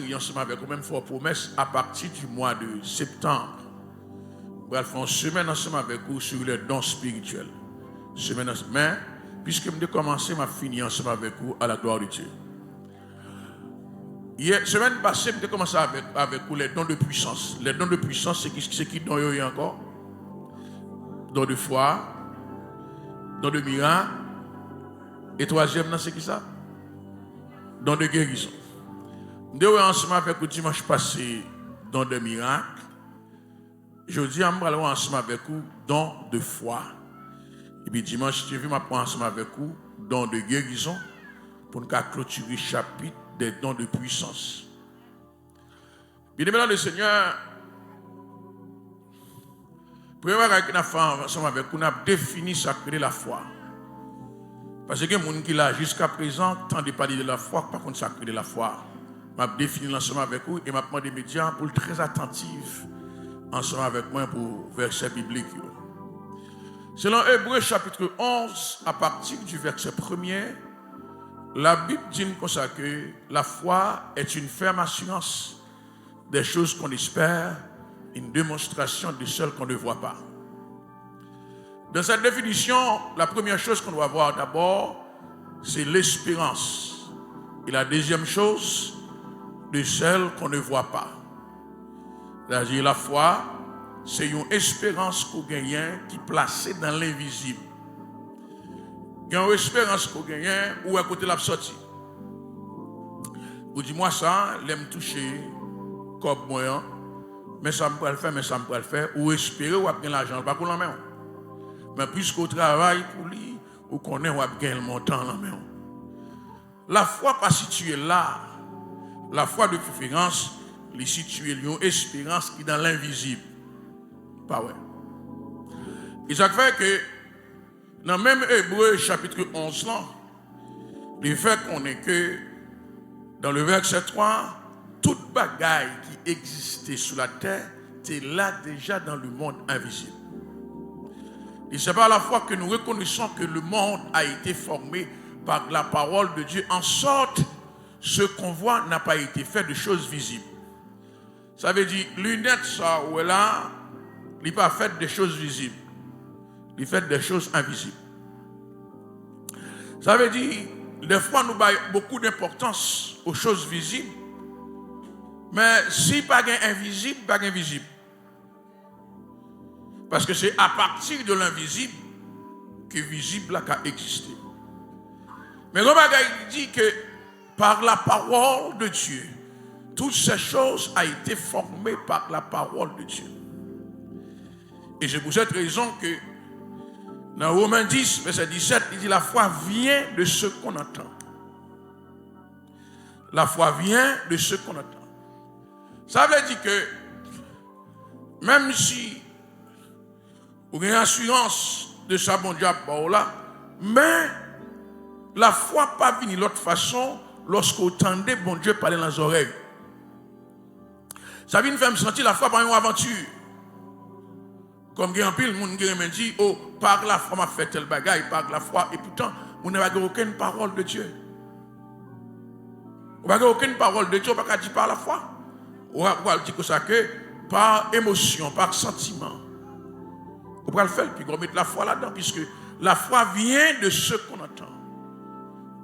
série ensemble avec vous, même fort promesse, à partir du mois de septembre. On va faire une semaine ensemble avec vous sur les dons spirituels. Semaine ensemble. Mais, puisque je vais commencer, je vais finir ensemble avec vous à la gloire de Dieu. Hier, semaine passée, je vais commencer avec vous les dons de puissance. Les dons de puissance, c'est qui dont il y a encore? Dons de foi, dons de miracle. Et troisième, c'est qui ça? Dons de guérison. Nous avons ensemble avec vous dimanche passé, dons de miracle. Jeudi, nous allons ensemble avec vous, dons de foi. Et puis dimanche, je vais m'apprendre ensemble avec vous, dons de guérison, pour nous clôturer le chapitre des dons de puissance. Bien aimé dans le Seigneur, première chose que nous avons fait ensemble avec vous, nous avons défini ça que la foi. Parce que les gens qui là jusqu'à présent tant de parler de la foi, par contre ça crée la foi. Je vais définir l'ensemble avec vous et je vais demander aux médias pour être très attentifs ensemble avec moi pour verset biblique. Selon Hébreux chapitre 11, à partir du verset 1er, la Bible dit comme ça que la foi est une ferme assurance des choses qu'on espère, une démonstration de celles qu'on ne voit pas. Dans cette définition, la première chose qu'on doit voir d'abord, c'est l'espérance. Et la deuxième chose, de celle qu'on ne voit pas. C'est-à-dire la foi, c'est une espérance qu'on gagne qui est placée dans l'invisible. Il y a une espérance qu'on gagne ou à côté de la sortie. Vous dites moi ça, l'aime toucher comme moi, mais ça me peut le faire, ou espérer ou gagner l'argent, pas pour la main. Mais puisqu'au travail pour lui, ou qu'on est ou gagner le montant la main. La foi pas située là. La foi de préférence, elle est située une espérance qui est dans l'invisible. Pas vrai. Et ça fait que dans même Hébreux chapitre 11, là, le fait qu'on est que dans le verset 3, toute bagaille qui existait sur la terre était là déjà dans le monde invisible. Et c'est par la foi que nous reconnaissons que le monde a été formé par la parole de Dieu, en sorte ce qu'on voit n'a pas été fait de choses visibles. Ça veut dire, lunettes, ça, ou là, il n'est pas fait des choses visibles. Il fait des choses invisibles. Ça veut dire, des fois, nous donnons beaucoup d'importance aux choses visibles. Mais si pas invisible, pas invisible. Parce que c'est à partir de l'invisible que visible a existé. Mais le bagage dit que par la parole de Dieu, toutes ces choses ont été formées par la parole de Dieu. Et c'est pour cette raison que dans Romains 10, verset 17, il dit la foi vient de ce qu'on entend. La foi vient de ce qu'on entend. Ça veut dire que même si vous avez une assurance de ça, bon Dieu, là, mais la foi pas venue de l'autre façon lorsque vous entendez bon Dieu parler dans les oreilles. Ça vient me faire me sentir la foi par une aventure. Comme il y a un pile, le monde qui me dit, oh, par la foi, m'a fait tel bagaille, par la foi, et pourtant, vous n'avez aucune parole de Dieu. Vous n'avez aucune parole de Dieu, vous n'avez pas dit par la foi. Vous n'avez dit que ça que par émotion, par sentiment. Vous pouvez le faire, puis vous mettez la foi là-dedans, puisque la foi vient de ce qu'on entend.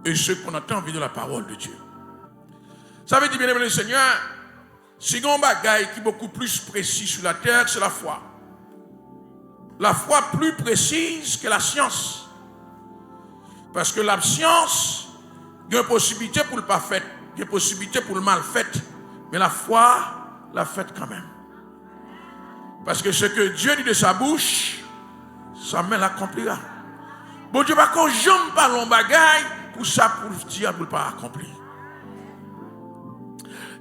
Et ce qu'on entend vient de la parole de Dieu. Ça veut dire, bien aimé le Seigneur, si on a un bagaille qui est beaucoup plus précis sur la terre, c'est la foi. La foi plus précise que la science. Parce que la science, il y a une possibilité pour le pas fait, il y a une possibilité pour le mal fait. Mais la foi, la fait quand même. Parce que ce que Dieu dit de sa bouche, sa main l'accomplira. Bon Dieu, pas qu'on jamais parle en bagaille pour ça, pour dire pour ne pas accomplir.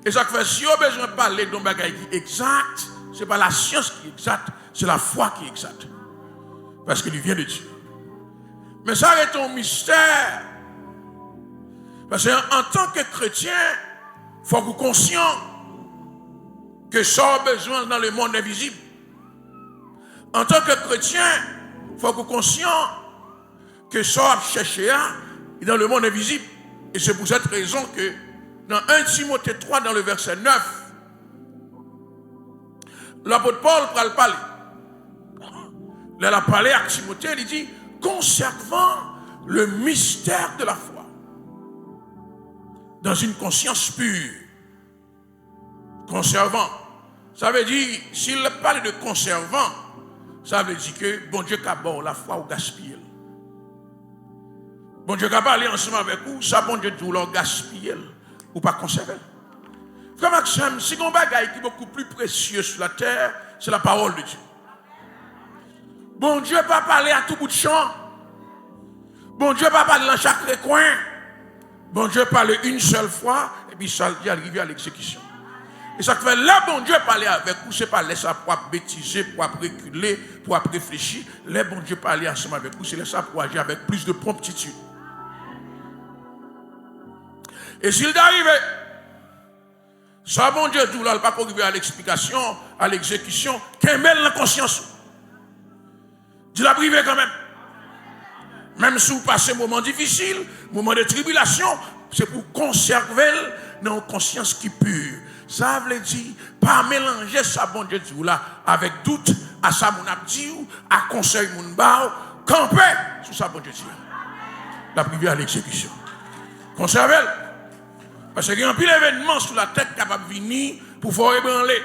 Et ça fait, si on a besoin de parler d'un bagaille qui est exact, ce n'est pas la science qui est exacte, c'est la foi qui est exacte. Parce qu'il vient de Dieu. Mais ça est un mystère. Parce qu'en tant que chrétien, il faut que vous soyez conscient que ça a besoin dans le monde invisible. En tant que chrétien, il faut que vous soyez conscient que ça a cherché dans le monde invisible. Et c'est pour cette raison que Dans 1 Timothée 3, dans le verset 9, l'apôtre Paul va le parler. Il a parlé à Timothée, il dit, conservant le mystère de la foi dans une conscience pure. Conservant. Ça veut dire, s'il parle de conservant, ça veut dire que bon Dieu a bon la foi ou gaspiller. Bon Dieu a parlé ensemble avec vous, ça bon Dieu tout leur gaspiller ou pas conserver. Frère Maxime, si on bagaille qui est beaucoup plus précieux sur la terre, c'est la parole de Dieu. Bon Dieu ne pas parler à tout bout de champ. Bon Dieu ne pas parler dans chaque recoin. Bon Dieu parle une seule fois et puis ça arrive à l'exécution. Et ça fait là, bon Dieu parler avec vous, c'est pas laisser ça pour bêtiser, pour reculer, pour réfléchir. Là, bon Dieu parler ensemble avec vous, c'est laisser ça pour agir avec plus de promptitude. Et s'il arrive, ça, bon Dieu, tout là, il ne va pas arriver à l'explication, à l'exécution, qu'il mêle la conscience. Dieu l'a privé quand même. Même si vous passez un moment difficile, un moment de tribulation, c'est pour conserver dans une conscience qui est pure. Ça veut dire, pas mélanger ça, bon Dieu, là, avec doute, à ça, mon abdi, à conseil, mon bar, camper sur ça, bon Dieu. La privé à l'exécution. Conserver. Parce qu'il y a un pile d'événements sur la tête capable de venir pour faire ébranler.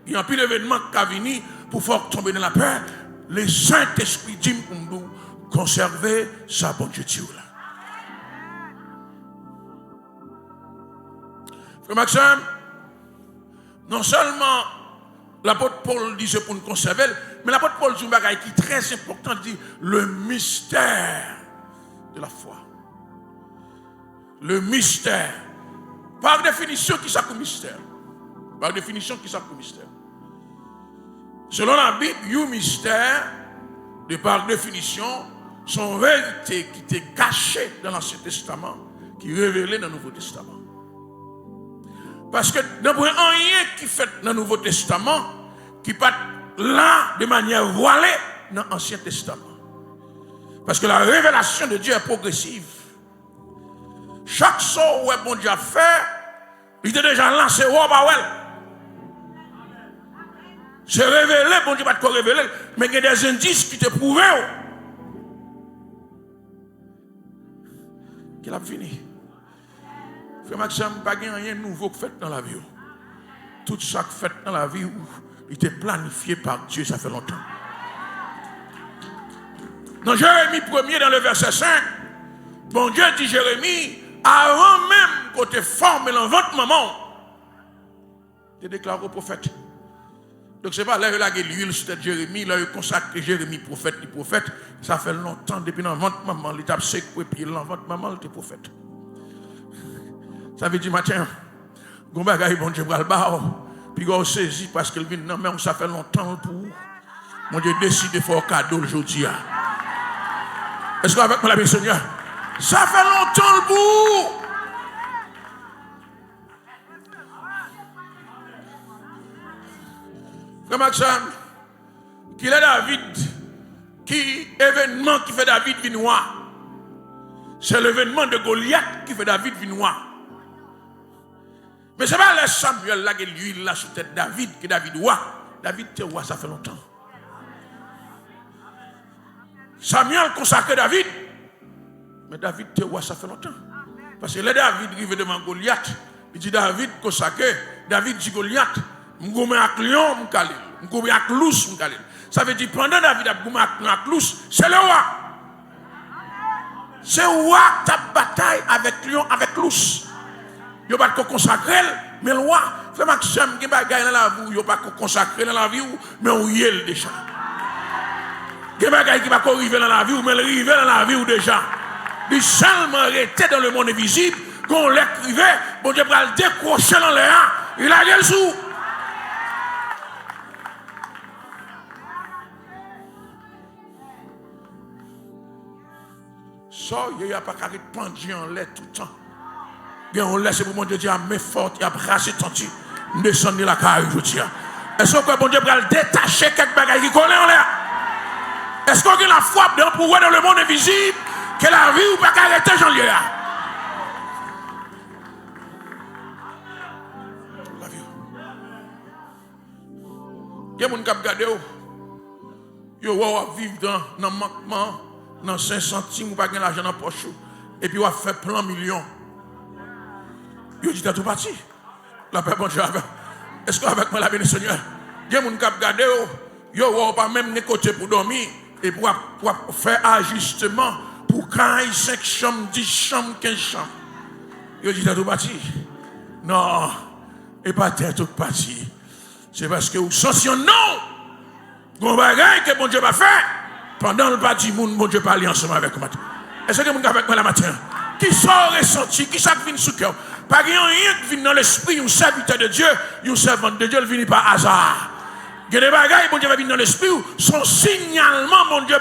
Il y a un pile d'événements qui va venir pour faire tomber dans la peur. Le Saint-Esprit dit pour nous conserver sa bon Dieu là. Frère Maxime, non seulement l'apôtre Paul disait pour nous conserver, mais l'apôtre Paul dit un bagage qui est très important, il dit le mystère de la foi. Le mystère. Par définition, qui ça comme mystère? Par définition, qui ça comme mystère? Selon la Bible, un mystère, de par définition, son vérité qui était cachée dans l'Ancien Testament, qui est révélée dans le Nouveau Testament. Parce que il n'y a rien qui fait dans le Nouveau Testament qui n'est pas là de manière voilée dans l'Ancien Testament. Parce que la révélation de Dieu est progressive. Chaque chose où bon Dieu a fait, il était déjà lancé au Bawel. C'est révélé, bon Dieu va te révéler, mais il y a des indices qui te prouvent qu'il a fini. Frère Maxime, pas rien de nouveau fait dans la vie. Tout ça fait dans la vie, il était planifié par Dieu, ça fait longtemps. Dans Jérémie 1er, dans le verset 5, bon Dieu dit Jérémie, avant même qu'on te forme dans votre maman, tu déclares au prophète. Donc ce n'est pas là où il a l'huile sur tête Jérémie, là où il consacre Jérémie prophète, ça fait longtemps, depuis dans votre maman, l'étape sec, puis dans votre maman, il était prophète. Ça veut dire, matin, Gomba bon Dieu, bras le bas, puis on saisit parce qu'il vient, non, mais ça fait longtemps pour mon Dieu décide de faire un cadeau aujourd'hui. Est-ce qu'avec moi, la Seigneur? Ça fait longtemps le bout. Frère Maxime, qu'il est David, qui événement qui fait David vinoir. C'est l'événement de Goliath qui fait David vinoir. Mais ce n'est pas le Samuel là qui est l'huile là sur tête David, que David roi. David était roi, ça fait longtemps. Samuel consacre David. Mais David était roi, ça fait longtemps. Parce que là, David arrive devant Goliath. Il dit David consacre. David dit Goliath. Je vais avec lion, je vais avec l'ous. Ça veut dire pendant David a goumé avec l'ous, c'est le roi. C'est le roi qui a bataille avec lion, avec l'ous. Il n'y a pas de consacrer, mais le roi, frère Maxime, il n'y a pas de consacrer dans la vie, mais on y est déjà. Il n'y a pas de arriver dans la vie, mais il arrive dans la vie déjà. Il seulement arrêté dans le monde invisible, qu'on l'écrivait, bon Dieu va le décrocher dans l'air, il a dit le sou. Ça, il n'y a pas qu'à pendu en l'air tout le temps. Bien, on laisse pour mon Dieu dire, mais fort, il a brassé ton Dieu, descendre la carrière aujourd'hui. Est-ce que bon Dieu va le détacher quelques bagages qui collent en l'air? Est-ce qu'on a la foi pour voir dans le monde invisible que la vie ou pas qu'à arrêter Jean-Lieu? Il y a des gens qui regardent. Yo va vivre dans manquement, dans 5 centimes, ou pas gagner l'argent dans la poche. Et puis, on va faire plein millions. Yo dit, t'as tout parti. La paix, bon Dieu. Est-ce qu'avec moi, la béni Seigneur? Il y a des gens qui regardent. Yo va pas même les côtés pour dormir. Et pour faire ajustement. Pour 5 chambres, 10 chambres, 15 chambres. Yo dit, t'as tout parti. Non. Et pas tout parti. C'est parce que vous sentez non. Bon bagage que bon Dieu va faire. Pendant le bâti, bon Dieu parle ensemble avec moi. Est-ce que vous avez avec moi la matin? Qui sort ressenti, qui chaque vient sous cœur. Pas rien qui vient dans l'esprit, un serviteur de Dieu, un servant de Dieu, il vient par hasard. Il y a des bagages, bon Dieu va venir dans l'esprit, son signalement, bon Dieu,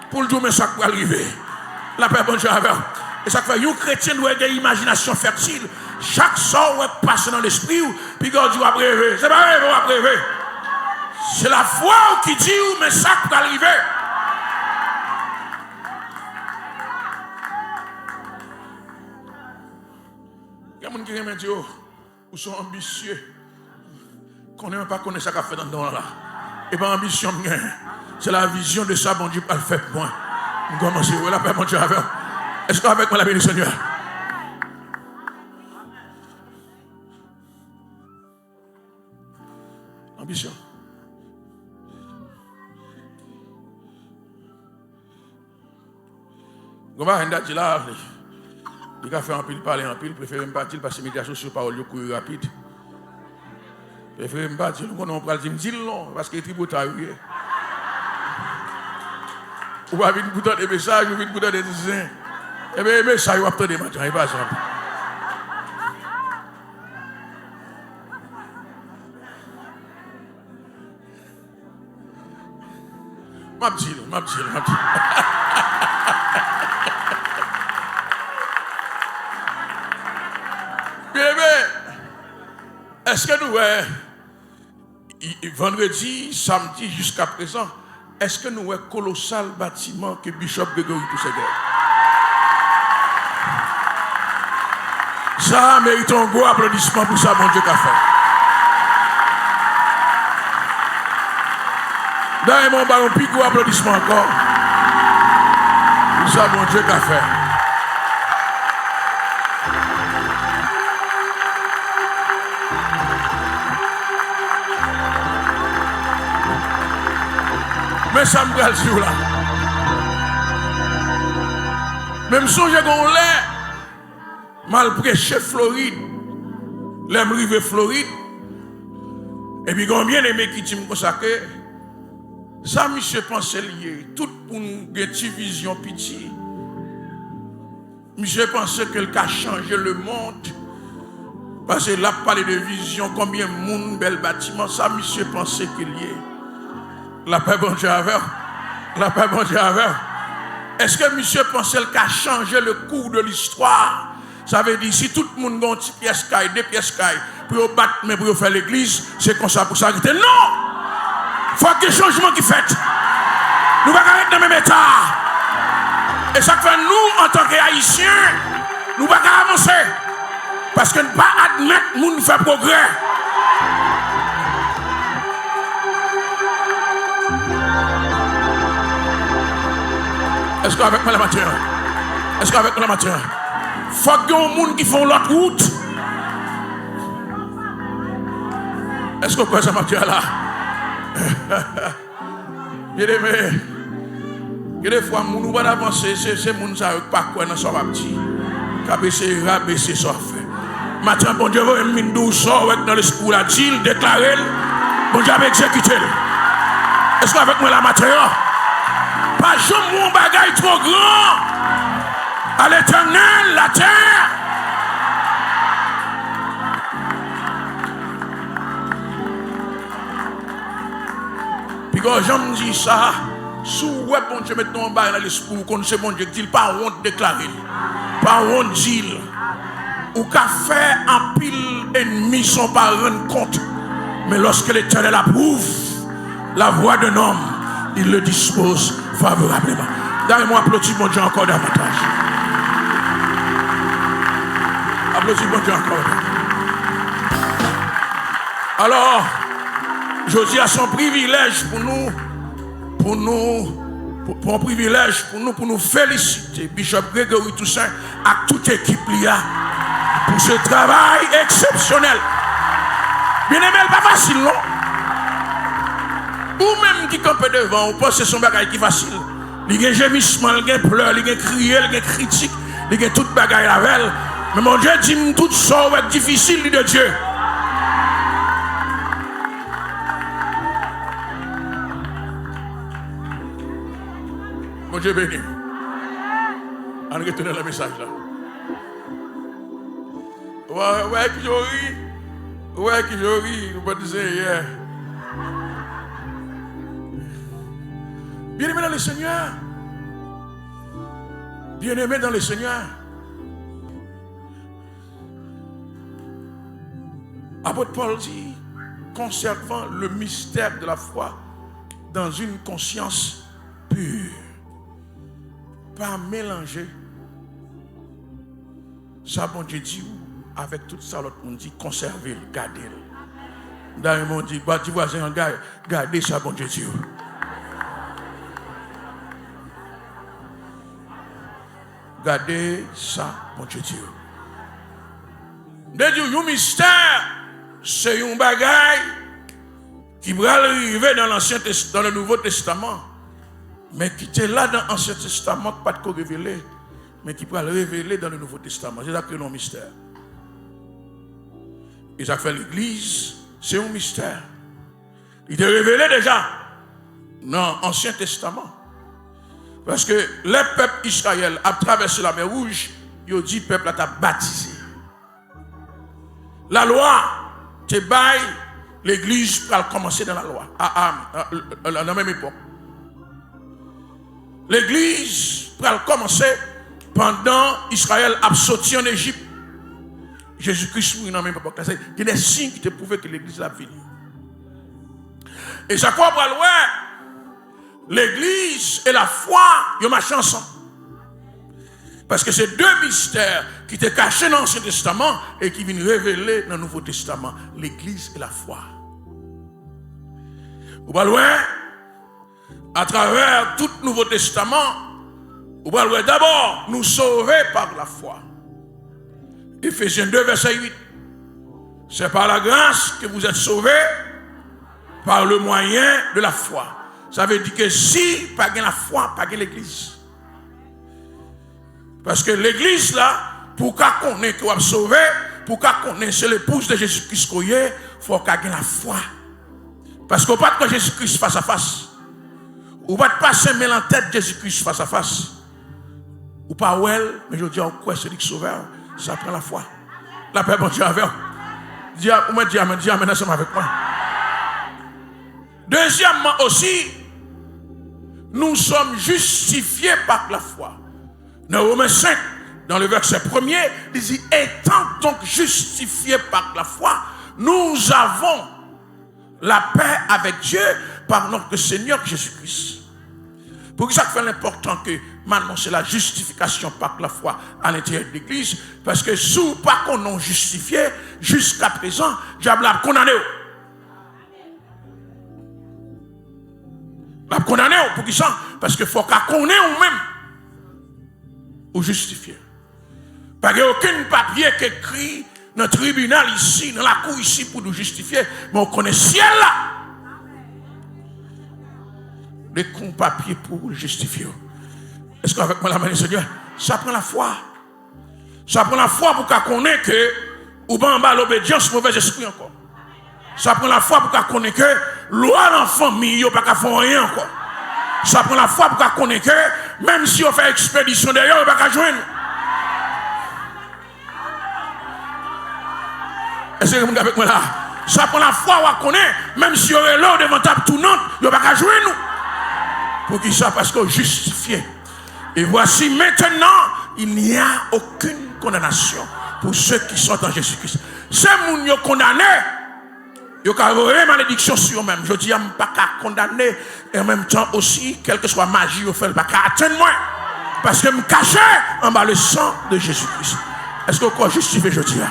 pour le dire, mais ça va arriver. La paix, bon Dieu, avec. Et ça fait, un chrétien doit avoir une imagination fertile. Chaque sort va passer dans l'esprit, puis God Dieu va rêver. C'est pas rêver, on va rêver. C'est la foi qui dit, mais ça va arriver. Il y a des gens qui me disent, vous sont ambitieux. Qu'on ne pas connaître ça qu'a fait dans le don là. Et pas ambition, c'est la vision de ça, bon Dieu, pas le fait pour moi. Nous commençons, la paix, mon Dieu, avec. Est-ce qu'avec moi, la béni Seigneur? Ambition. Comment on a dit là, il a fait un pile, parler en pile, préfère me battre parce que les médias sociaux parlent au cours rapide. Préfère me battre, nous on va dire non, parce que les tributaires. Ou pas venir pour des messages, ou venir pour des dessins. Eh bien, les messages, vous avez des matins, il passe. Ma petite. Est-ce que nous, vendredi, samedi, jusqu'à présent, est-ce que nous avons un colossal bâtiment que Bishop Gregory Toussaint? Ça mérite un gros applaudissement pour ça, mon Dieu, qu'a fait. Dans mon ballon, plus gros applaudissement encore. Pour ça, mon Dieu, qu'a fait. Mais ça me gâle sur là. Même si j'ai qu'on l'est, mal prêché Floride, l'aime rive Floride, et puis combien aimé qui t'aime consacré, ça monsieur pense lié, tout pour une vision pitié. Monsieur pense que le a changé le monde, parce que là parler de vision, combien de monde, bel bâtiment, ça monsieur pense qu'il y est. La paix bon Dieu avec. La paix bon Dieu avec. Est-ce que monsieur pensait qu'il a changé le cours de l'histoire? Ça veut dire si tout le monde a une petite pièce caille, 2 pièces caille, pour battre, mais pour faire l'église, c'est comme ça pour s'arrêter. Non! Il faut qu'il y ait des changements qui fait. Nous ne pouvons pas être dans le même état. Et ça fait nous, en tant qu'Haïtiens, nous ne pouvons pas avancer. Parce que nous ne pouvons pas admettre que nous faisons progrès. Est-ce qu'avec moi la matière? Est-ce qu'avec moi la matière? Il faut qu'il y ait des gens qui font l'autre route. Est-ce que vous voyez cette matière là? Bien aimé, il y a des fois, nous ne pouvons pas avancer, c'est les gens qui ne pas quoi dans son petit. Qui a rabaissé son fait. Maintenant, bon Dieu, vous avez mis douce dans l'esprit la dit, déclaré, bon Dieu a exécuté. Est-ce qu'avec moi la matière? Pas jamais mon bagage trop grand. À l'éternel, la terre. Puis quand j'aime dire ça, sous ouais bon Dieu maintenant en bas dans l'esprit, vous connaissez bon Dieu, dit pas honte déclarer, pas honte dire, ou qu'a fait un pile ennemi sans pas rendre compte. Mais lorsque l'éternel approuve la voix d'un homme, il le dispose favorablement. Donnez-moi applaudissez mon Dieu encore davantage. Applaudissez mon Dieu encore. Alors, Je dis à son privilège pour un privilège pour nous féliciter, Bishop Grégory Toussaint, à toute équipe là, pour ce travail exceptionnel. Bien aimé, c'est pas facile, non? Ou même qui campe devant, on pense que c'est son bagage qui est facile. Il y a gémissement, il y a pleurs, il y a crier, il y a critique, il y a toute bagaille avec. Mais mon Dieu dit tout ça va être difficile de Dieu. Mon Dieu béni. On retourne le message là. Ouais, qui j'aurie. Ouais, qui j'aurie. Vous pouvez dire, yeah. Bien-aimé dans le Seigneur. Bien-aimé dans le Seigneur. Apôtre Paul dit, conservant le mystère de la foi dans une conscience pure. Pas mélanger ça, bon Dieu dit, avec tout ça, l'autre monde dit, conserver, garder. D'ailleurs, on dit, bah, tu vois, c'est un gars, gardez ça, bon Dieu dit. Gardez ça, bon Dieu dit. De Dieu, le mystère, c'est un bagage qui va arriver dans dans le Nouveau Testament. Mais qui était là dans l'Ancien Testament, pas de quoi révéler, mais qui peut le révéler dans le Nouveau Testament. C'est ça que c'est un mystère. Et ça fait l'Église, c'est un mystère. Il est révélé déjà dans l'Ancien Testament. Parce que les peuples d'Israël a traversé la mer Rouge, ils ont dit le peuple a baptisé. La loi, c'est bail, l'Église va commencer dans la loi, à la même époque. L'Église va commencer pendant Israël a sorti en Égypte. Jésus-Christ mourit dans la même époque. Il y a des signes qui te prouvent que l'Église a venu. Et chaque fois pour l'Église et la foi, ils marchent ensemble. Parce que c'est deux mystères qui étaient cachés dans l'Ancien Testament et qui viennent révéler dans le Nouveau Testament. L'Église et la foi. Vous voyez loin? À travers tout le Nouveau Testament, vous voyez d'abord nous sauver par la foi. Éphésiens 2, verset 8. C'est par la grâce que vous êtes sauvés par le moyen de la foi. Ça veut dire que si pas la foi, pas l'Église. Parce que l'Église là, pour qu'on ait qu'on sauvé, pour qu'on ait c'est l'épouse de Jésus-Christ qu'on y est, il faut qu'on ait la foi. Parce qu'on ne peut pas Jésus-Christ face à face. On ne peut pas se mettre en tête Jésus-Christ face à face. Ou pas well, mais je dis quoi c'est lui qui sauve, ça prend la foi. La paix bon Dieu avec vous. Dis amen ensemble avec moi. Deuxièmement aussi, nous sommes justifiés par la foi. Dans Romains 5, dans le verset 1er, il dit, étant donc justifiés par la foi, nous avons la paix avec Dieu par notre Seigneur Jésus-Christ. Pour ça fait l'important que maintenant c'est la justification par la foi à l'intérieur de l'Église, parce que si ou pas qu'on non justifié, jusqu'à présent, diable a condamné. La condamné pour qui ça? Parce que faut qu'on connaisse ou même ou justifier. Pas aucun papier qui écrit dans le tribunal ici, dans la cour ici pour nous justifier, mais on connaît ciel là. Les comptes papier pour le justifier. Est-ce qu'avec moi la main du Seigneur, ça prend la foi. Ça prend la foi pour qu'on connaisse que ou ben en bas l'obédience mauvais esprit encore. Ça prend la foi pour qu'on connaisse que loi dans la famille, il n'y a pas qu'à faire rien encore. Ça prend la foi pour qu'on connaisse que même si on fait expédition d'ailleurs, il n'y a pas qu'à joindre. Est-ce que vous êtes avec moi là? Ça prend la foi pour qu'on connaisse, même si on est là devant table tournante, il n'y a pas qu'à joindre nous. Pour qui ça? Parce qu'on est justifié. Et voici maintenant, il n'y a aucune condamnation pour ceux qui sont en Jésus-Christ. Ces gens qui sont condamnés, ils ont une malédiction sur eux-mêmes. Je dis, ils ne sont pas condamnés. Et en même temps aussi, quelle que soit magie, ils ne pas atteindre moi. Parce que je me cache en bas le sang de Jésus-Christ. Est-ce que vous croyez justifié, je dis?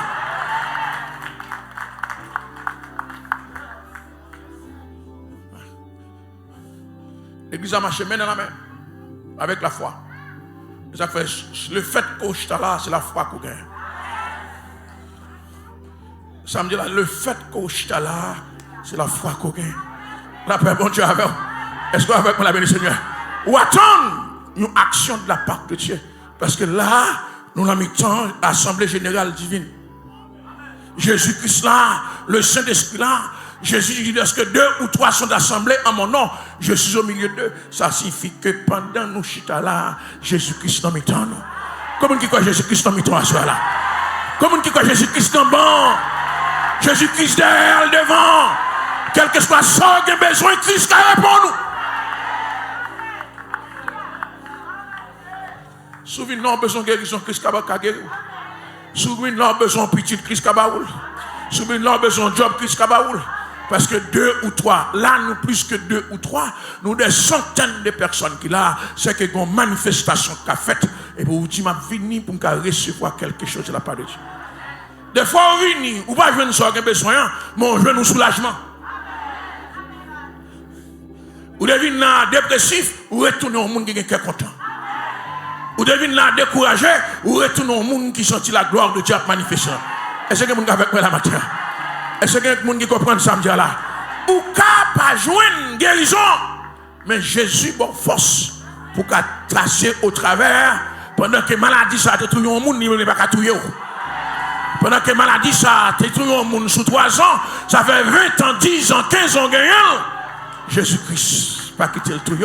L'église a marché main dans la main avec la foi. Ça fait le fait qu'on est là, c'est la foi qu'on gagne. Ça me dit là, le fait qu'on est là, c'est la foi qu'on gagne. La paix, bon Dieu, avec. Est-ce que avec moi la bénédiction Seigneur? Ou attendre une action de la part de Dieu. Parce que là, nous avons mis temps l'Assemblée Générale Divine. Jésus-Christ là, le Saint-Esprit là, Jésus dit, lorsque 2 ou 3 sont assemblés en mon nom, je suis au milieu d'eux. Ça signifie que pendant nous chita là, Jésus-Christ dans mes temps. Comment qui croit Jésus-Christ dans mes temps à soi là? Comment qui croit Jésus-Christ dans bon? Jésus-Christ derrière, devant. Quel que soit ça, qu'il y a besoin, Christ qui répond nous. Souvenez-nous, nous avons besoin de guérison, Christ qui a guéri. Souvenez-nous, nous avons besoin de petit Christ qui a guéri. Souvenez-nous, nous avons besoin de job, Christ qui a guéri. Parce que 2 ou 3, là, nous plus que 2 ou 3, nous des centaines de personnes qui là, c'est que une manifestation qu'a faite. Et pour vous dire, je suis venu pour recevoir quelque chose de la part de Dieu. Des fois, on vient, ou pas venir sur un besoin, mais on veut nous soulagement. Ou devine là dépressif, ou retourner au monde qui est content. Ou devine là découragé, ou retourner au monde qui sentit la gloire de Dieu manifestant. Est-ce que vous avez avec moi la matin? Est-ce que vous qui comprend ça me dit là? Ou pas joindre guérison, mais Jésus bon force pour qu'à tracer au travers pendant que maladie ça te tout au monde il ne pas qu'à tout. Pendant que maladie ça te tout au monde sous 3 ans, ça fait 20 ans, 10 ans, 15 ans gagnant. Jésus-Christ pas quitter le tout.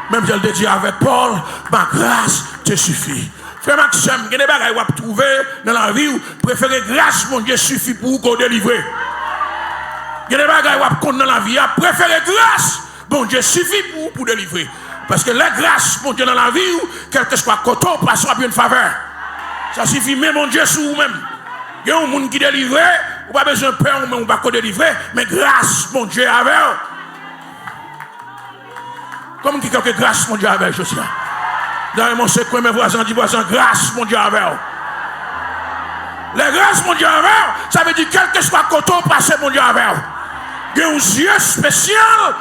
Même je le dis avec Paul, ma grâce te suffit. Frère Maxime, il y a des bagages que vous trouver dans la vie où préférez grâce, mon Dieu, suffit pour vous délivrer. Il y a des bagages que vous connaissez dans la vie, préférez grâce, mon Dieu, suffit pour vous délivrer. Parce que la grâce, mon Dieu, dans la vie où, quel que soit côté, on passe à une faveur. Ça suffit, mais mon Dieu, sur vous-même. Il y a un monde qui délivre, vous n'avez pas besoin de peur, ou pas délivrer, mais grâce, mon Dieu, avec vous. Comme qui quelque grâce, mon Dieu, avec je sais. Dans mon secret, mes voisins disent grâce, mon Dieu, avec. La grâce, mon Dieu, avec, ça veut dire quel que soit côté, passer, mon Dieu, avec. Il y a un yeux spécial.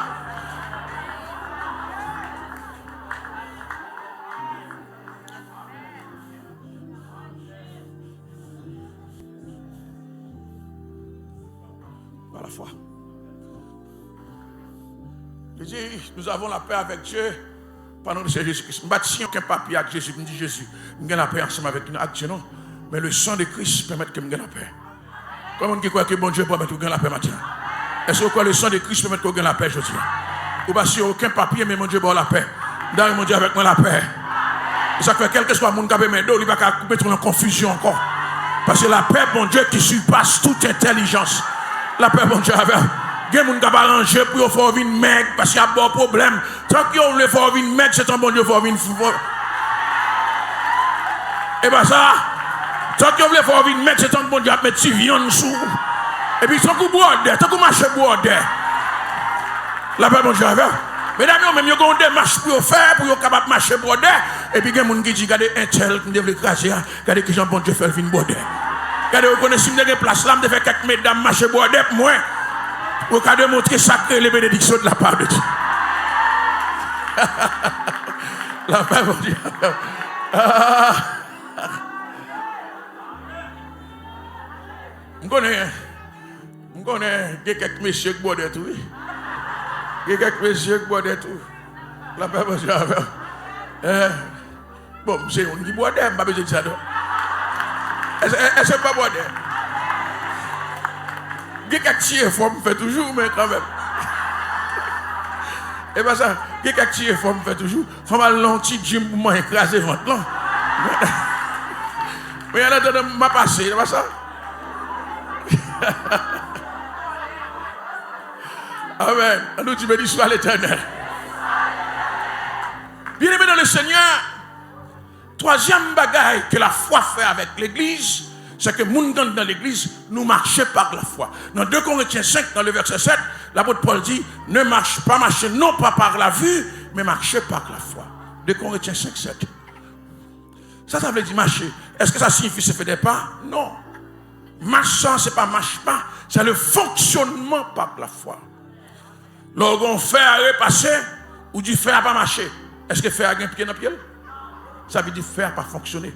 Par la foi. Je dis, nous avons la paix avec Dieu. Pendant que c'est Jésus-Christ. Je ne bâtis aucun papier avec Jésus. Je me dis Jésus, je gagne la paix ensemble avec Dieu, non. Mais le sang de Christ permet que je gagne la paix. Comment on croit que bon Dieu permet que je gagne la paix maintenant? Est-ce que le sang de Christ permet que je gagne la paix aujourd'hui? Ou pas sur aucun papier, mais mon Dieu, bon la paix. Dans mon Dieu avec moi la paix. Ça fait quel que soit mon gars, mais il ne va pas mettre en confusion encore. Parce que la paix, mon Dieu, qui surpasse toute intelligence. La paix, mon Dieu, avec. Il y a des gens qui ont arrangé pour faire venir mec parce qu'il y a bon problème. Tant qu'ils ont faire venir mec, c'est un bon Dieu pour venir fou. Et bien ça, tant qu'ils ont faire venir mec, c'est un bon Dieu pour mettre si viande sous. Et puis tant qu'ils boivent, tant qu'ils marchent boivent. La paix, mon Dieu, avec. Mesdames, même ils ont des marches pour faire, pour être capable de marcher boire. Et puis il y a des gens qui disent, regardez un tel qui devrait craser, regardez que Jean bon Dieu fait venir boire. Regardez, vous connaissez, si vous avez place là, vous devez faire quelques mesdames marcher boire pour moi. Vous pouvez démontrer sacré les bénédictions de la part de Dieu. La paix, mon Dieu. Je connais quelques messieurs qui boivent de tout. Il y a quelques messieurs qui boivent de tout. La paix, mon Dieu. Bon, c'est on qui boit d'air, je ne vais pas dire ça. Est-ce que pas boire d'air? Il y a quelques petits efforts, je fais toujours, mais quand même. Et bien ça, il y a quelques petits efforts, je fais toujours. Il faut mal long petit gym pour m'écraser le ventre. Mais il y en a qui m'a passé, c'est pas ça? Amen. Nous disons béni soit l'Éternel. Bien-aimé dans le Seigneur, troisième bagaille que la foi fait avec l'Église, c'est que nous, dans l'Église, nous marchons par la foi. Dans 2 Corinthiens 5, dans le verset 7, l'apôtre Paul dit, ne marche pas, marchez non pas par la vue, mais marchez par la foi. 2 Corinthiens 5, 7. Ça veut dire marcher. Est-ce que ça signifie se faire des pas? Non. Marchant, ce n'est pas marche pas, c'est le fonctionnement par la foi. Lorsqu'on fait à repasser, Ou dit fer n'a pas marché. Est-ce que fer a un pied dans le pied? Ça veut dire fer n'a pas fonctionné.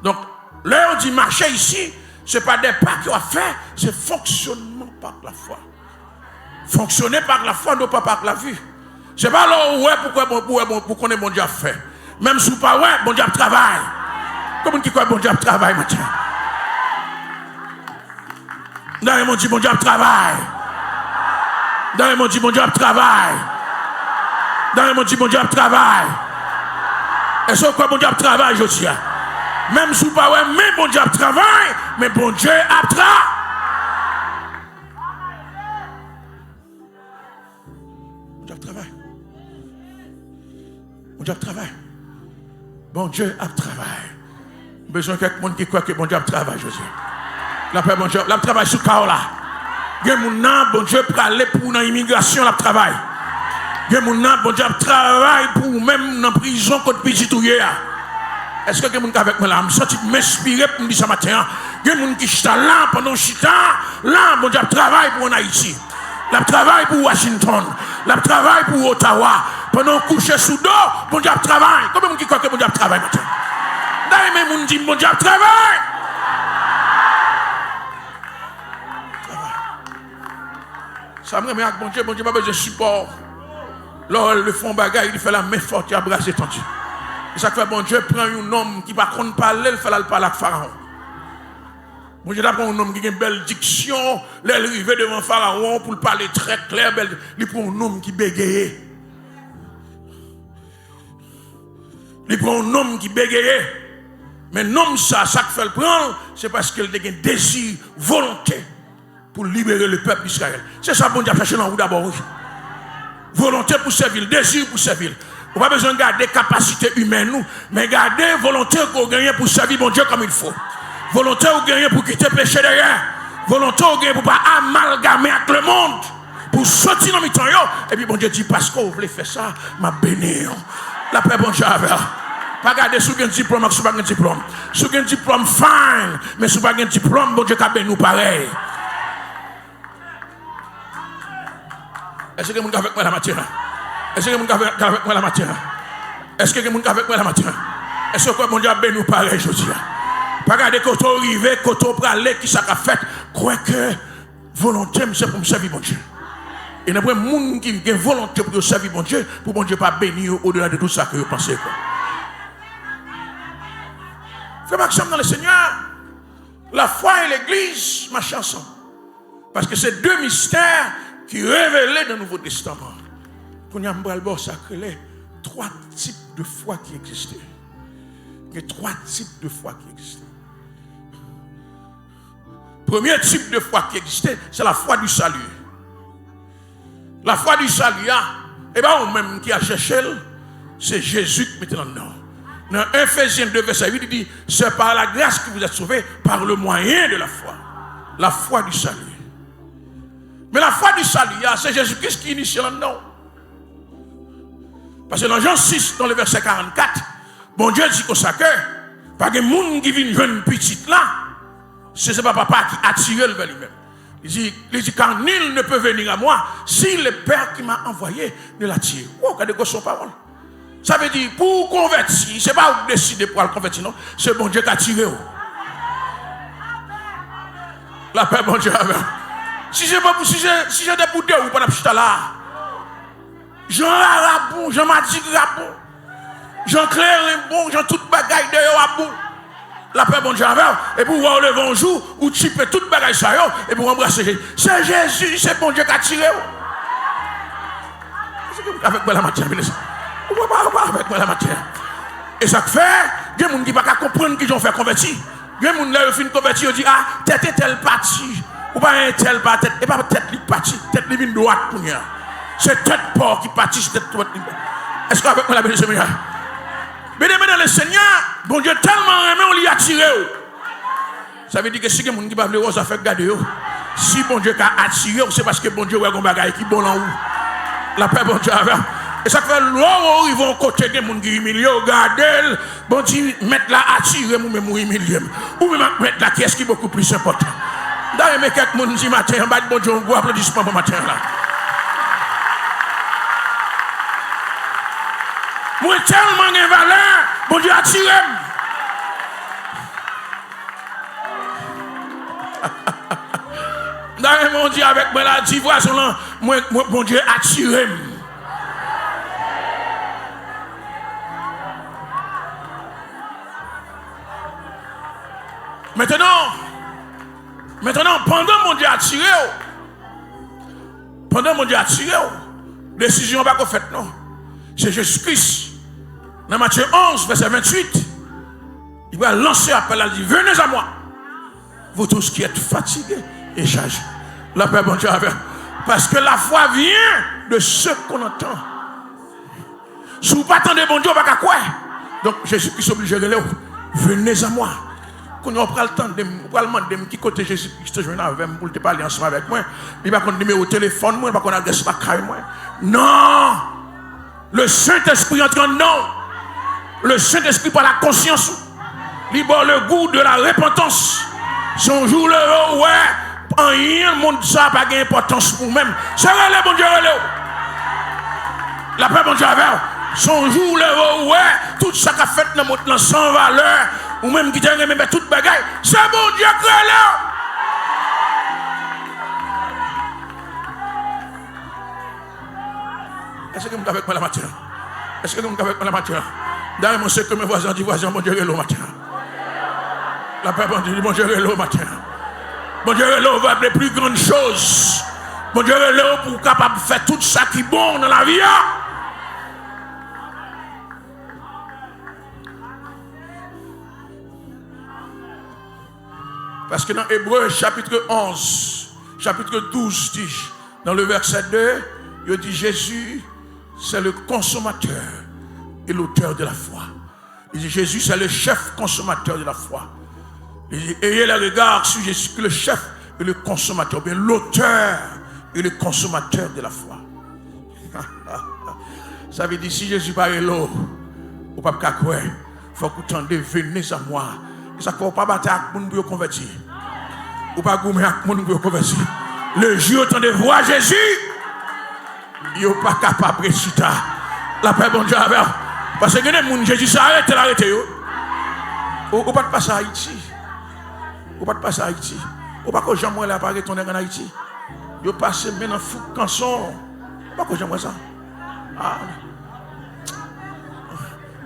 Donc, là on dit marcher ici, ce n'est pas des pas qu'on a fait, c'est fonctionnement par la foi. Fonctionner par la foi, non pas par la vue. Ce n'est pas là où pourquoi on est bon Dieu a fait. Même si vous pas ouais, bon Dieu travaille. Comment qui croit bon Dieu travaille maintenant? Dans le monde dit bon Dieu travaille. Dans le monde dit bon Dieu travaille. Dans le monde dit bon Dieu travaille. Est-ce que bon Dieu travaille, je dis? Même si vous pas ouais, mais bon Dieu travaille, mais bon Dieu travaille. Bon Dieu travaille. Bon Dieu travaille. Bon Dieu travaille. Besoin de quelqu'un qui croit que bon Dieu travaille, je dis. La paix, bon Dieu, la travail sur Kaola. Il y a bon Dieu pour aller pour l'immigration, la travail. Il y a bon Dieu travail pour même dans la prison contre petit ou hier. Est-ce que quelqu'un avec moi là? Je sens m'inspirer pour me dire ce matin. Il y a des gens qui sont là pendant chita. Là, bon Dieu travail pour en Haïti. La travail pour Washington. La travail pour Ottawa. Pendant coucher sous dos, bon Dieu travail. Combien de gens qui croient que bon Dieu travaille maintenant? D'ailleurs, même gens disent bon Dieu travaille. Ça me remet avec bon Dieu pas besoin de support. Là, le fond bagaille, il fait la main forte, il a brasé tendu. Et ça fait bon Dieu prend un homme qui va contre parler, il fait la parler avec Pharaon. Bon Dieu prend un homme qui a une belle diction, il arrive devant Pharaon pour parler très clair, il prend un homme qui bégaye. Il prend un homme qui bégaye. Mais l'homme ça fait le prendre, c'est parce qu'il a un désir, volonté pour libérer le peuple d'Israël. C'est ça bon Dieu a cherché dans vous d'abord. Oui. Volonté pour servir, désir pour servir. On n'a pas besoin de garder capacité humaine, mais garder volonté qu'on gagne pour servir bon Dieu comme il faut. Volonté qu'on gagne pour quitter le péché derrière. Volonté qu'on gagne pour ne pas amalgamer avec le monde. Pour sortir dans le temps. Et puis bon Dieu dit, parce qu'on voulait faire ça, m'a béni. La paix bon Dieu avec. Pas garder sous un diplôme avec sous pas un diplôme. Sous un diplôme fine, mais sous pas un diplôme, bon Dieu a béni nous pareil. Est-ce que vous êtes avec moi la matière? Est-ce que vous êtes avec moi la matière? Est-ce que vous êtes avec moi la matière? Est-ce que mon Dieu a béni nous pareil, je dis? Pas garder quand on arrive, quand on prale, qui ça a fait, croire que volonté, c'est pour me servir mon Dieu. Et il y a des gens qui ont volonté pour servir mon Dieu, pour mon Dieu pas bénir au-delà de tout ça que vous pensez. Frère Maxime dans le Seigneur, la foi et l'église marchent ensemble. Parce que c'est deux mystères qui révélés dans le Nouveau Testament. Pour nous, sacré, trois types de foi qui existaient. Il y a trois types de foi qui existaient. Premier type de foi qui existait, c'est la foi du salut. La foi du salut, et bien, on même qui a cherché, c'est Jésus qui mettait dans le nom. Dans Ephésiens 2, verset 8, il dit, c'est par la grâce que vous êtes sauvés, par le moyen de la foi. La foi du salut. Mais la foi du salut, c'est Jésus-Christ qui initie le nom. Parce que dans Jean 6, dans le verset 44, bon Dieu dit comme ça que, pas de monde qui vient jeune petite là, c'est pas papa qui attire vers lui-même. Il dit, car nul ne peut venir à moi si le Père qui m'a envoyé ne l'attire. Oh, regardez son parole. Ça veut dire, pour convertir, ce n'est pas vous décider pour le convertir, non. C'est bon Dieu qui a tiré. La paix, bon Dieu. Si j'ai des bouteilles ou pas de là, Jean Rabou, Jean Madik Rabou, Jean Claire bon, Jean toute bagaille de Rabou. La paix, bon Dieu. Et pour voir le bon jour, ou typer toute bagaille ça, et pour embrasser Jésus. C'est Jésus, c'est bon Dieu qui a tiré. Avec moi la matière, avec moi la matière. Et ça fait, il y a des gens qui ne peuvent pas comprendre qu'ils ont fait convertir. Il y a des gens qui ont fait convertir, ils disent, ah, tête est telle partie. Ou pas un tel pas tête, et pas tête qui partie, tête qui vient droite pour nous. C'est tête porc qui partie, c'est tête droite. Est-ce qu'avec moi la bénédiction? Bénédiction dans le Seigneur, bon Dieu tellement aimé, on l'y a tiré. Ça veut dire que si quelqu'un qui va vouloir ça fait garder. Si bon Dieu a attiré, c'est parce que bon Dieu a un bagage qui est bon en haut. La paix, bon Dieu. Et ça fait l'eau, ils vont côté des gens qui humilient, regardez, bon Dieu, mettre là, attirer, ou même humilier. Ou même mettre là, qui est-ce qui est beaucoup plus important. D'ailleurs, mais quelques gens disent matin, bon Dieu, on voit applaudissement pour matin là. Moi tellement de valeur, bon Dieu attiré. D'ailleurs, mon Dieu, avec moi la divoise, moi, bon Dieu attiré. Maintenant, pendant mon Dieu attiré, décision pas qu'on fait, non. C'est Jésus-Christ. Dans Matthieu 11, verset 28, il va lancer appel à dire, venez à moi, vous tous qui êtes fatigués et chargés. La paix, bon Dieu, parce que la foi vient de ce qu'on entend. Si vous ne pas attendez, bon Dieu, on va quoi? Donc Jésus-Christ est obligé de dire, venez à moi. Quand on prend le temps de me demander qui côté Jésus-Christ je viens avec pour te parler ensemble avec moi, il va qu'on numéro de téléphone moi, il va qu'on adresse la caille moi. Non! Le Saint-Esprit entre en nous. Le Saint-Esprit par la conscience. Il boit le goût de la repentance. Son jour le ouais, en rien le monde ça pas d'importance pour même. C'est relais bon Dieu relais. La paix bon Dieu avec. Son jour le ouais, tout ça qu'a fait dans notre sans valeur. Ou même qui t'a même toute bagaille, c'est bon Dieu qui est là. Est-ce que vous êtes avec moi la matière? Est-ce que vous êtes avec moi la matière? D'ailleurs, mon que mes voisins disent, voisin, bon Dieu est là matin. La paix, bon Dieu est là matin. Bon Dieu est là, on va les plus grandes choses. Bon Dieu est là pour capable de faire tout ça qui est bon dans la vie. Parce que dans Hébreu chapitre 11, chapitre 12 dit, dans le verset 2, il dit Jésus, c'est le consommateur et l'auteur de la foi. Il dit Jésus, c'est le chef consommateur de la foi. Il dit, ayez le regard sur Jésus, le chef et le consommateur, bien l'auteur et le consommateur de la foi. Ça veut dire, si Jésus parle l'eau, au pape Kakoué, il faut que vous tendez, venez à moi. Ça ne faut pas battre avec mon pour convertir. Ou pas gommer avec mon pour convertir. Le jour où de voir Jésus, il n'est pas capable de réciter. La paix bon Dieu avec. Parce que les gens, Jésus s'arrête, l'arrêter. Ou pas de passer à Haïti. Ou pas de passer à Haïti. Ou pas que Jean-Moël apparaît ton en Haïti. Il passe maintenant fou canson. Pas que j'aimerais ça. Ah.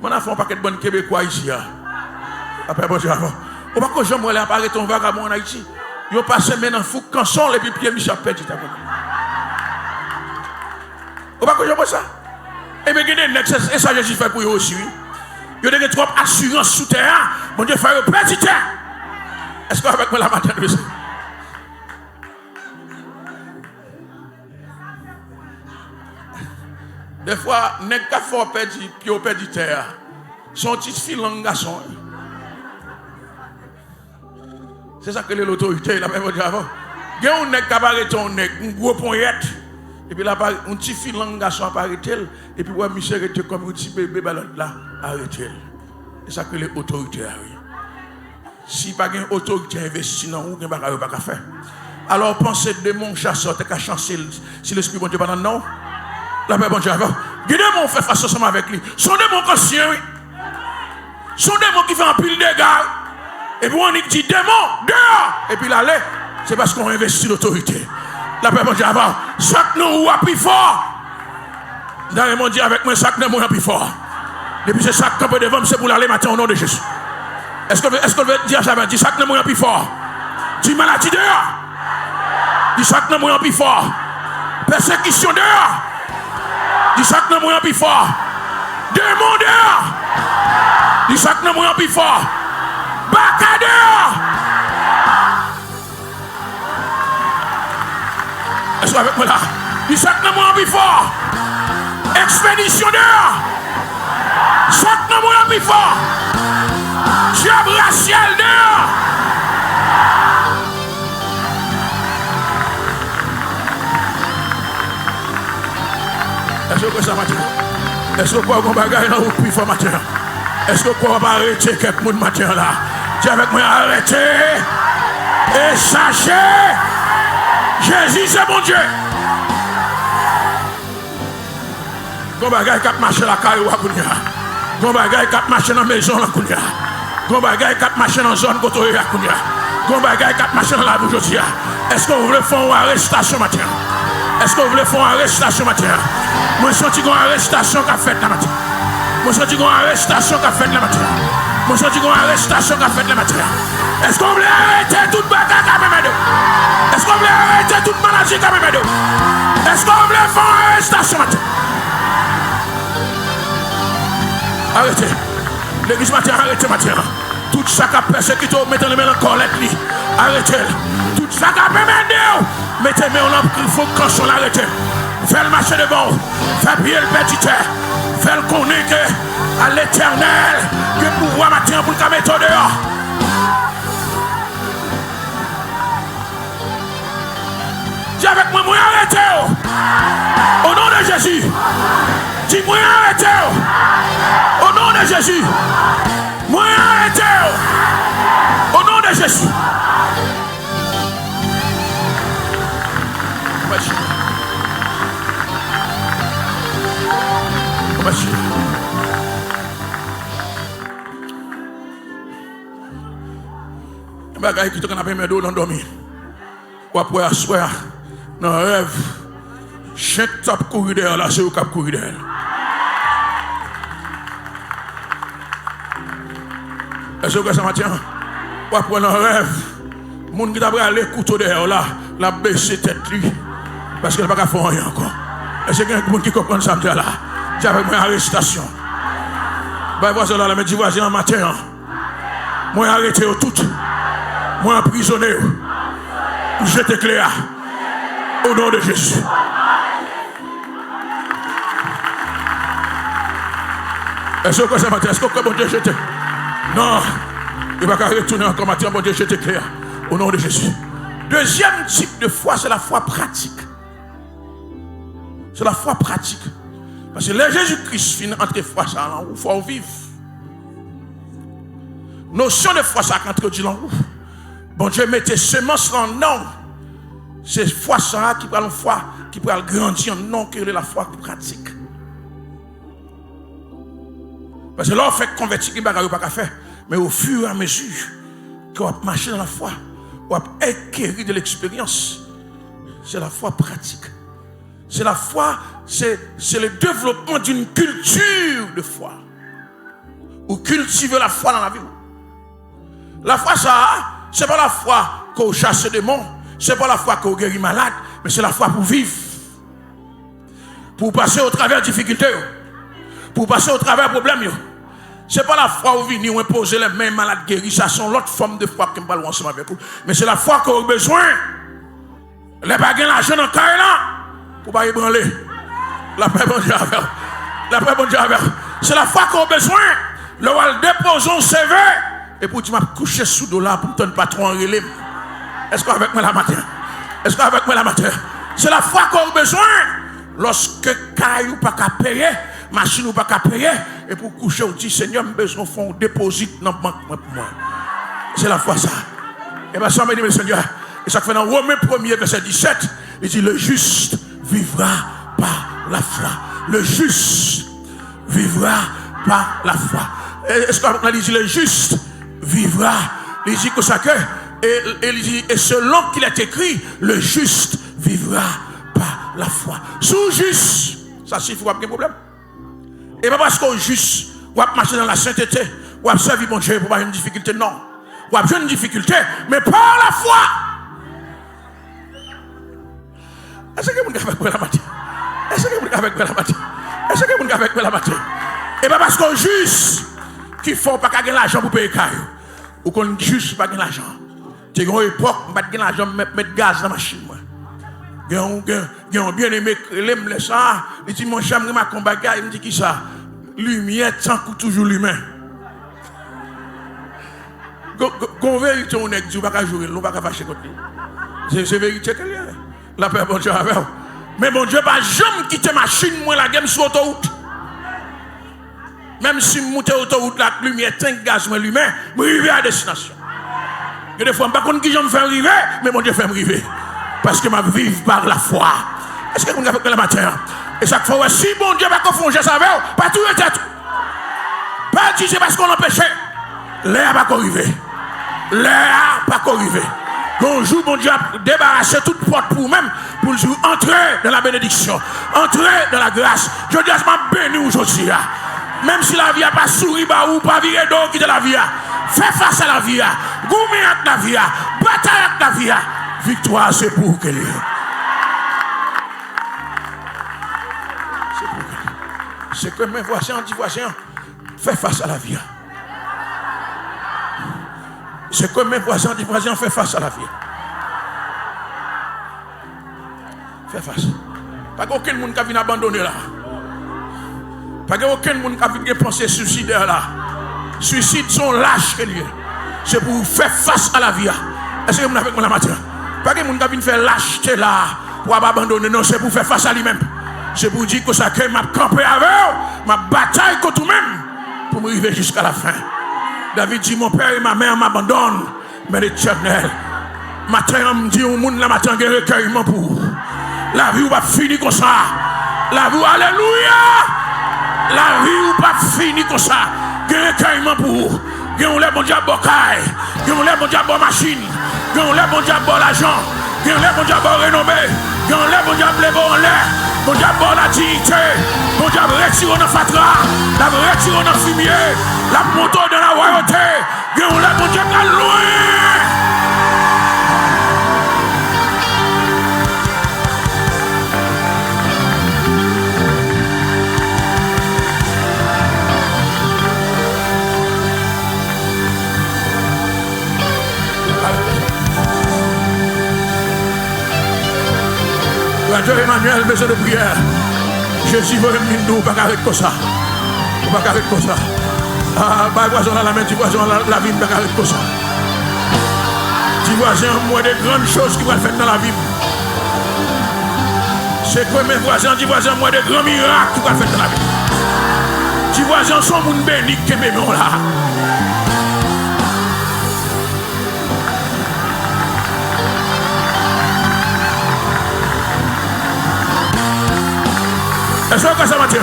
Mon enfant pas que de bonnes Québécois ici. Après, bon Dieu, avant. Ou pas que Jean-Moël apparaît ton vagabond en Haïti. Il passe maintenant fou canson et puis Pierre-Michel Petit. Ou pas que j'aimerais ça. Et bien, et ça, Jésus fait pour eux aussi. Il y a trop d'assurance sous terre. Mon Dieu, fait petit terre. Est-ce que avec moi la matin, des fois, n'est qu'à faire perdre, puis au perdre terre. Son petit filant garçon. C'est ça que l'autorité, la même chose avant. Il y a un nègre qui apparaît, un gros poignette. Et puis là, un petit filant garçon apparaît, et puis, monsieur était comme un petit bébé là, arrêtez. C'est ça que l'autorité a. Si pas une autorité investie dans vous, vous n'avez pas qu'à faire. Alors pensez de mon chasseur, tu as chancé si l'esprit bon Dieu pas dans non. La paix bon Dieu avant. Guidez mon fait face ensemble avec lui. Son démon conscient, oui. Son démon qui fait un pile de dégâts. Et puis on dit démon, dehors. Et puis là, c'est parce qu'on investit l'autorité. La paix bon Dieu avant. Chaque nous ou plus fort. Dans le monde dit avec moi, chaque nous ou plus fort. Et puis c'est chaque camp devant, c'est pour l'aller matin au nom de Jésus. Est-ce que veut dire ça? Dis chaque nom plus fort. Dis maladie dehors. Dis chaque nom plus fort. Persécution dehors. Dis chaque nom plus fort. Démon dehors. Dis chaque nom plus fort. Baka dehors. Est-ce que avec moi là? Dis chaque nom plus fort. Expédition dehors. Chaque nom plus fort. Diable racial dehors. Est-ce que ça matin? Est-ce que vous pouvez bagaille là ou plus fort matin? Est-ce que vous pouvez arrêter quelqu'un matin là? Dis avec moi arrêtez et sachez Jésus c'est mon Dieu. Vous bagaille qui marche la caille ou à Kounia. Gon bagay k'ap marcher dans maison là kounya. Gon bagay k'ap marcher dans zone côté là kounya. Gon bagay k'ap marcher dans la rue aujourd'hui. Est-ce que vous voulez faire une arrestation matin? Est-ce que vous voulez faire une arrestation matin? Moi senti une arrestation qu'a fait la matin. Moi senti une arrestation qu'a fait la matin. Moi senti une arrestation qu'a fait la matin. Est-ce que vous voulez arrêter toute bagarre quand même? Est-ce que vous voulez arrêter toute maladie quand même? Est-ce que vous voulez faire une arrestation matin? Arrêtez. L'église matin, arrêtez matin. Tout ça qui a persécuté, mettez les mains dans la colette. Arrêtez. Tout ça qui a permis, mettez les mains dans le faut que arrêtez. Faites le marché devant. Faites pied le petit terre. Faites le connaître à l'éternel. Que pouvoir matin pour le mettre dehors. Dis avec moi, moi arrêtez. Au nom de Jésus. Dis-moi arrêtez. Au nom de Jésus. Moi arrêtez. Au nom de Jésus. Bagay qui te canapé mes dos dans dormir. Ou après asseoir dans rêve. Chaque top courir derrière là, c'est au cap courir derrière. Est-ce que ça matin? Ou après dans rêve. Moun qui t'a pris aller couteau derrière là, la baisser tête lui. Parce qu'elle n'a pas faire rien encore. Est-ce qu'il y a quelqu'un qui comprend ça là? J'ai avec moi arrestation. Bah voisin là, mais dis voisin matin. Moi arrêté tout. Moi emprisonné. Je t'éclaire. Au nom de Jésus. Est-ce que ça matin? Est-ce que bon Dieu je t'ai? Non. Il va pas retourner encore matin, bon Dieu je t'éclaire. Au nom de Jésus. Deuxième type de foi, c'est la foi pratique. C'est la foi pratique. Parce que le Jésus-Christ finit entre foi, ça, il faut vivre. Notion de foi, ça, quand tu l'en bon Dieu, mettez semence en non. C'est foi, ça, qui parle de foi, qui parle grandir en non, que la foi pratique. Parce que là, on fait convertir, il n'y a pas qu'à faire. Mais au fur et à mesure qu'on va marcher dans la foi, on va acquérir de l'expérience. C'est la foi pratique. C'est la foi, c'est le développement d'une culture de foi. Ou cultiver la foi dans la vie. La foi, ça, c'est pas la foi qu'on chasse des démons, c'est pas la foi qu'on guérit malade, mais c'est la foi pour vivre. Pour passer au travers des difficultés. Pour passer au travers des problèmes. C'est pas la foi où venir imposer les mains malades guéris, ça sont l'autre forme de foi qui me parle ensemble avec vous. Mais c'est la foi qu'on a besoin. Les bagages l'argent dans le carré là. Pour ne pas ébranler. La paix bon Dieu avec. La paix bon Dieu avec. C'est la foi qu'on a besoin. Le roi dépose un CV. Et pour tu m'as couché sous dollar pour ton patron en relais. Est-ce qu'avec moi la matin? Est-ce qu'avec moi la matin? C'est la foi qu'on a besoin. Lorsque caillou pas qu'à payer, machine ou pas qu'à payer, et pour coucher, on dit Seigneur, j'ai besoin de faire un dépôt dans le banque pour moi. C'est la foi ça. Et bien ça me dit, Seigneur, et ça fait dans Romains 1er, verset 17, il dit le juste vivra par la foi. Le juste vivra par la foi. Est-ce qu'on a dit le juste vivra? Il dit que ça que, et il dit, et selon qu'il est écrit, le juste vivra par la foi. Sous juste, ça suffit, pas de problème. Et pas parce qu'on juste, ou à marcher dans la sainteté, ou à servir mon Dieu pour pas une difficulté, non. Ou à une difficulté, mais par la foi. Est-ce que vous avez avec moi la matin? Est-ce que vous avez avec moi la matin? Est-ce que vous avez avec moi la matin? Et pas parce qu'on juste, qu'il faut pas gagner l'argent pour payer caillou. Ou qu'on juste pas gagner l'argent. Tu as une époque, on va gagner l'argent pour mettre gaz dans la machine. Il y a un bien aimé, il me laisse ça. Il dit, mon cher, je m'a combat, il me dit qui ça? Lumière, tant que toujours l'humain. Qu'on vérité, on est que Dieu ne va pas jouer, on ne va pas fâcher contre lui. C'est vérité qu'il y a. La paix, bon Dieu, avec vous. Mais bon Dieu, pas jamais quitter machine, moi, la game sur l'autoroute. Même si je monte l'autoroute, la lumière, tank gaz, mais l'humain, je vais arriver à destination. Et des fois, je ne sais pas qui je me fais arriver, mais mon Dieu fait me arriver. Parce que je vive par la foi. Est-ce que vous avez le matin? Et chaque fois, si bon Dieu va confondre ça avec vous, pas tout est tout. pas dire c'est parce qu'on empêchait. L'air n'a pas arrivé. L'air n'a pas arrivé. Bonjour, bon Dieu, débarrasser toute porte pour vous-même, pour nous entrer dans la bénédiction, entrer dans la grâce. Je dis à ce moment béni aujourd'hui. Même si la vie n'a pas souri, ou pas viré d'eau qui est la vie. Fais face à la vie. Goumé avec la vie. Bataille avec la vie. Victoire, c'est pour qu'elle est. C'est pour qu'elle est. C'est que mes voisins, dit voisins, fais face à la vie. C'est que mes voisins, dit voisins, fais face à la vie. Fais face. Pas qu'aucun monde qui vient abandonner là. Pas qu'aucun monde qui vient penser suicidaire là. Suicide sont lâches que lié. C'est pour faire face à la vie. Est-ce que vous avez avec moi la matin? Pas que monde qui vient faire lâcheté là pour abandonner. Non, c'est pour faire face à lui-même. C'est pour dire que ça que m'a campé avec ma bataille contre lui-même pour me arriver jusqu'à la fin. David dit mon père et ma mère m'abandonnent, mais l'Éternel matin on me dit au monde la matin un recueillement pour la vie ou pas fini comme ça. La vie alléluia. La vie ou pas fini comme ça. Un recueillement pour on les bon diable bocaille, on les bon diable machine, on les bon diable l'argent, on les bon diable renommé, on les bon diable les bon l'air, bon diable la dignité, bon diable retire dans fatra, la retire dans fumier, la moto dans la royauté, on les bon diable à loin. Dieu Emmanuel, besoin de prière. Jésus veut nous pas avec comme ça. Pas avec comme ça. Ah, bah voisin la main, tu voisin la vie pas avec comme ça. Tu voisin moi des grandes choses qui vont faire dans la vie. C'est que mes voisins, tu voisin moi des grands miracles qui vont faire dans la vie. Tu voisin sont mon béni que mes noms là. Est-ce que ça matin?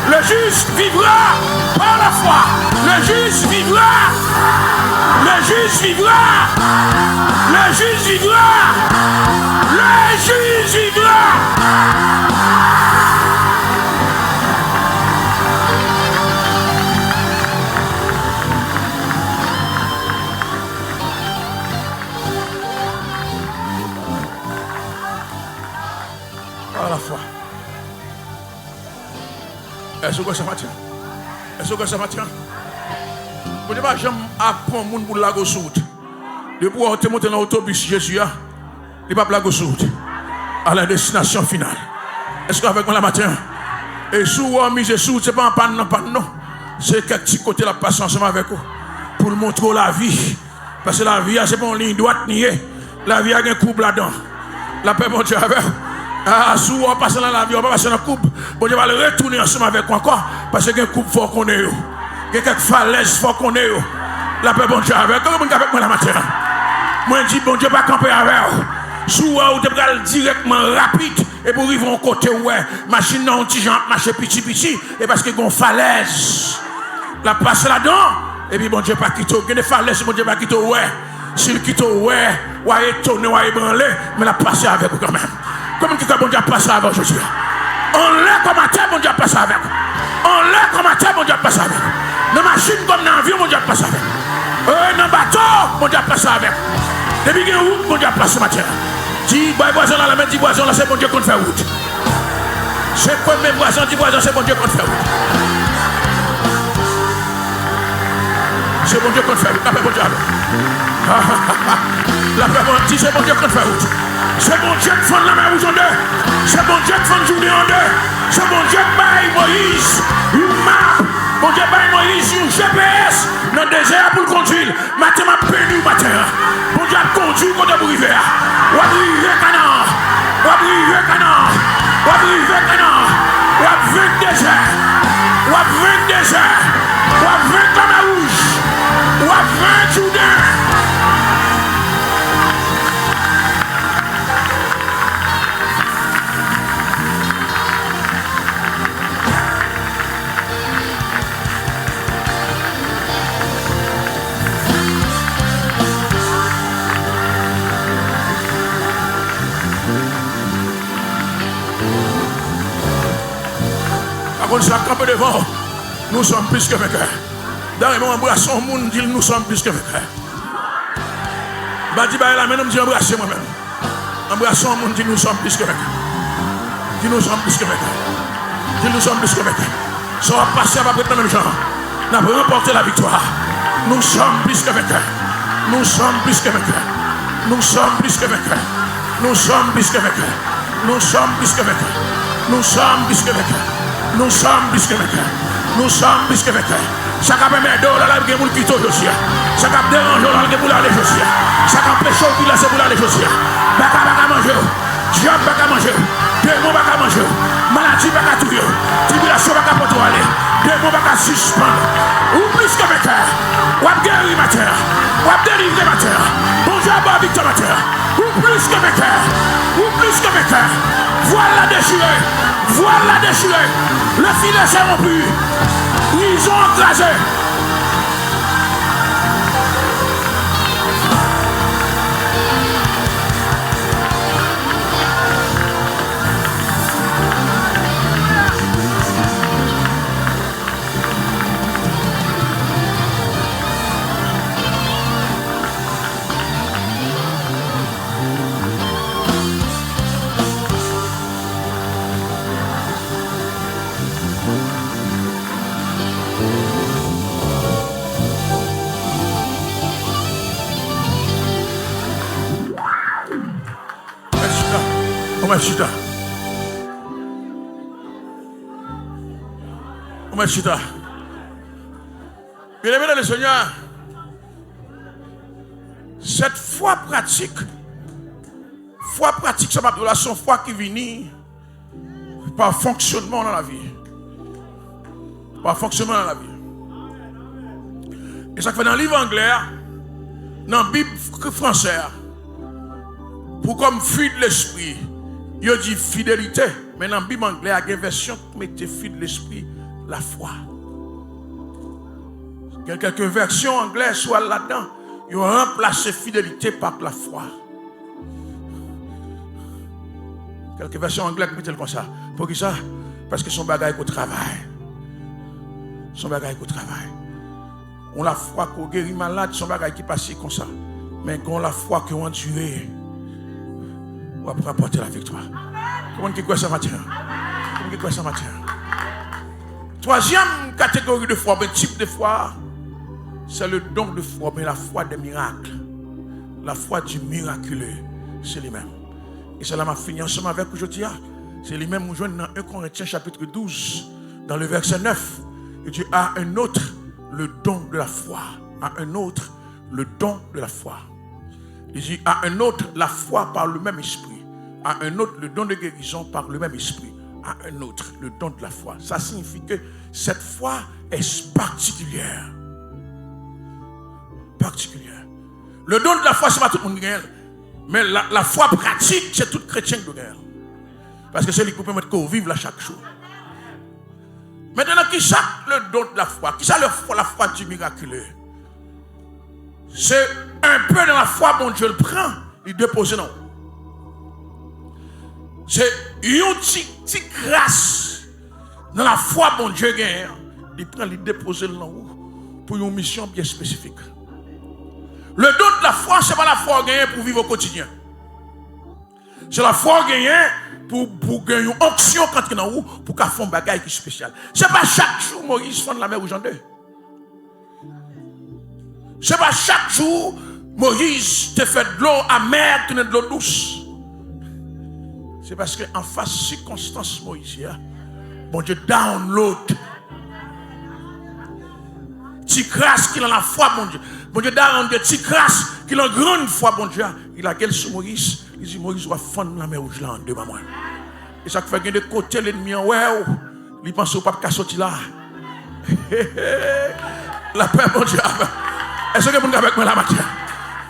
Le juste vivra par la foi. Le juste vivra. Le juste vivra. Le juste vivra. Le juste vivra. Par la foi. Est-ce que ça matin? Est-ce que ça matin? Vous ne pouvez pas jamais apprendre mon pour la route. De pouvoir te monter dans l'autobus Jésus, il ne va pas la route à la destination finale. Est-ce qu'avec moi la matin? Et sous ou mise sous, ce n'est pas un panne, non. C'est quelques petits côtés la passer ensemble avec vous. Pour le montrer la vie. Parce que la vie, c'est pas une ligne droite niée. La vie a un couple là-dedans. La paix, mon Dieu, avec vous. Ah, si on passe dans la vie, on va passer dans la coupe. Bon Dieu va le retourner ensemble avec moi encore. Parce qu'il y a une coupe fort qu'on est. Il y a quelques falaises fort qu'on est. La paix, bon Dieu, avec vous. Comment avec moi la matin? Moi, je dis, bon Dieu, pas camper avec vous. Si on te directement rapide. Et pour arriver au côté, ouais, machine non, petit gens, marcher petit. Et parce qu'il y a une falaise. La passe là-dedans. Et puis, bon Dieu, pas quitter. Il y a des falaises, bon Dieu, pas quitter, ouais. S'il quitte, ouais, ouais, étonné, ouais, ébranlé. Mais la passe avec vous quand même. Comment que bon Dieu passe avec aujourd'hui? On l'a comme à terre, bon Dieu passe avec. On l'a comme à terre, bon Dieu passe avec. Dans la machine comme dans l'avion, bon Dieu passe avec. Dans le bateau, bon Dieu passe avec. Depuis qu'il y a route, bon Dieu passe matin. Dis, voisin là, la main, dis voisin là, c'est bon Dieu qu'on fait route. C'est quoi mes voisins, dis voisin, c'est bon Dieu qu'on fait route. C'est bon Dieu qu'on fait route. La paix, bon Dieu. La paix, bon Dieu, c'est bon Dieu qu'on fait route. C'est bon Dieu qui fait la main aujourd'hui. C'est bon Dieu qui fait une journée en deux. C'est bon Dieu qui baille Moïse une map. Bon Dieu baille Moïse une GPS dans le désert pour le conduire. Matin, m'a béni matin. Bon Dieu a conduit quand vous arrivez. Vous arrivez Canaan. Vous arrivez Canaan. Vous arrivez Canaan. Vous arrivez le désert. Vous arrivez le désert. Vous arrivez la mer rouge. Vous arrivez Jourdain. À cause de ça, camper devant, nous sommes plus que vainqueurs. Dans les moments, embrassons le monde, dit nous sommes plus que vainqueurs. Badi bah là, mais nous dit embrasser moi-même. Embrassons le monde, dit nous sommes plus que vainqueurs. Dit nous sommes plus que vainqueurs. Dit nous sommes plus que vainqueurs. Ça va passer à peu près dans le même genre. Nous avons remporté la victoire. Nous sommes plus que vainqueurs. Nous sommes plus que vainqueurs. Nous sommes plus que vainqueurs. Nous sommes plus que vainqueurs. Nous sommes plus que vainqueurs. Nous sommes plus que vainqueurs. Nous sommes plus que vainqueurs. Nous sommes plus que vainqueurs. Chaque fois que nous avons des gens qui sont aussi. Chaque fois que nous avons des gens qui sont aussi. Chaque fois que nous avons des gens qui sont aussi. Baka baka manger. Diable baka manger. Démon baka manger. Maladie baka tuer. Tribulation baka porter aller. Démon baka suspendre. Ou plus que vainqueurs. Ou guérir ma terre. Ou délivrer ma terre. Bonjour à bord victoire ma terre. Ou plus que vainqueurs. Ou plus que vainqueurs. Voilà déchiré. Voilà déchiré. Le filet s'est rompu. Ils ont écrasé. Chita. Chita. Bien aimé dans le Seigneur, cette foi pratique, ça m'a donné son foi qui vient par fonctionnement dans la vie. Par fonctionnement dans la vie. Et ça fait dans le livre anglais, dans la Bible française, pour comme fuir de l'esprit. Il dit fidélité, mais dans la Bible anglaise, il y a une version qui met fidélité de l'esprit, la foi. Quelques versions anglaises soit là-dedans, ils ont remplacé fidélité par la foi. Quelques versions anglaises qui mettent comme ça. Pour qui ça? Parce que son bagage au travail. Son bagage au travail. On la foi qu'on guérit malade, son bagage qui passe comme ça. Mais qu'on la foi qu'on endure. On va remporter la victoire. Comment qui croit ça matin? Comment qui croit ça matin? Troisième catégorie de foi, un type de foi, c'est le don de foi, mais la foi des miracles. La foi du miraculeux, c'est lui-même. Et cela m'a fini ensemble avec aujourd'hui. C'est lui-même, nous joignons dans 1 Corinthiens chapitre 12, dans le verset 9. Et Dieu a un autre, le don de la foi. À un autre, le don de la foi. Il dit à un autre, la foi par le même esprit. À un autre, le don de guérison par le même esprit. À un autre, le don de la foi. Ça signifie que cette foi est particulière. Particulière. Le don de la foi, c'est pas tout le monde qui gagne. Mais la foi pratique, c'est tout chrétien qui gagne. Parce que c'est lui qui peut permettre qu'on vive là chaque jour. Maintenant, qui ça le don de la foi? Qui ça la foi du miraculeux? C'est un peu dans la foi, bon Dieu le prend, il dépose non. C'est une petite grâce dans la foi, bon Dieu gagne, il prend, il dépose non pour une mission bien spécifique. Le don de la foi, ce n'est pas la foi gagnée pour vivre au quotidien. C'est la foi gagnée pour gagner une onction quand il est dans pour qu'elle fasse un bagage qui est spécial. Ce n'est pas chaque jour Moïse fond la mer au Jean 2. Ce n'est pas chaque jour Moïse te fait de l'eau amère, de l'eau douce. C'est parce qu'en face circonstance Moïse, bon Dieu download. Ti grâce qu'il a la foi, bon Dieu. Bon Dieu download, ti grâce qu'il a grande foi, bon Dieu. Il a quel sur Moïse. Il dit Moïse va fondre la mer rouge là en deux maman. Et ça fait de côté l'ennemi en ouais. Il pense au pape qui sorti là. La paix, bon Dieu. Est-ce que vous avez avec moi la matière?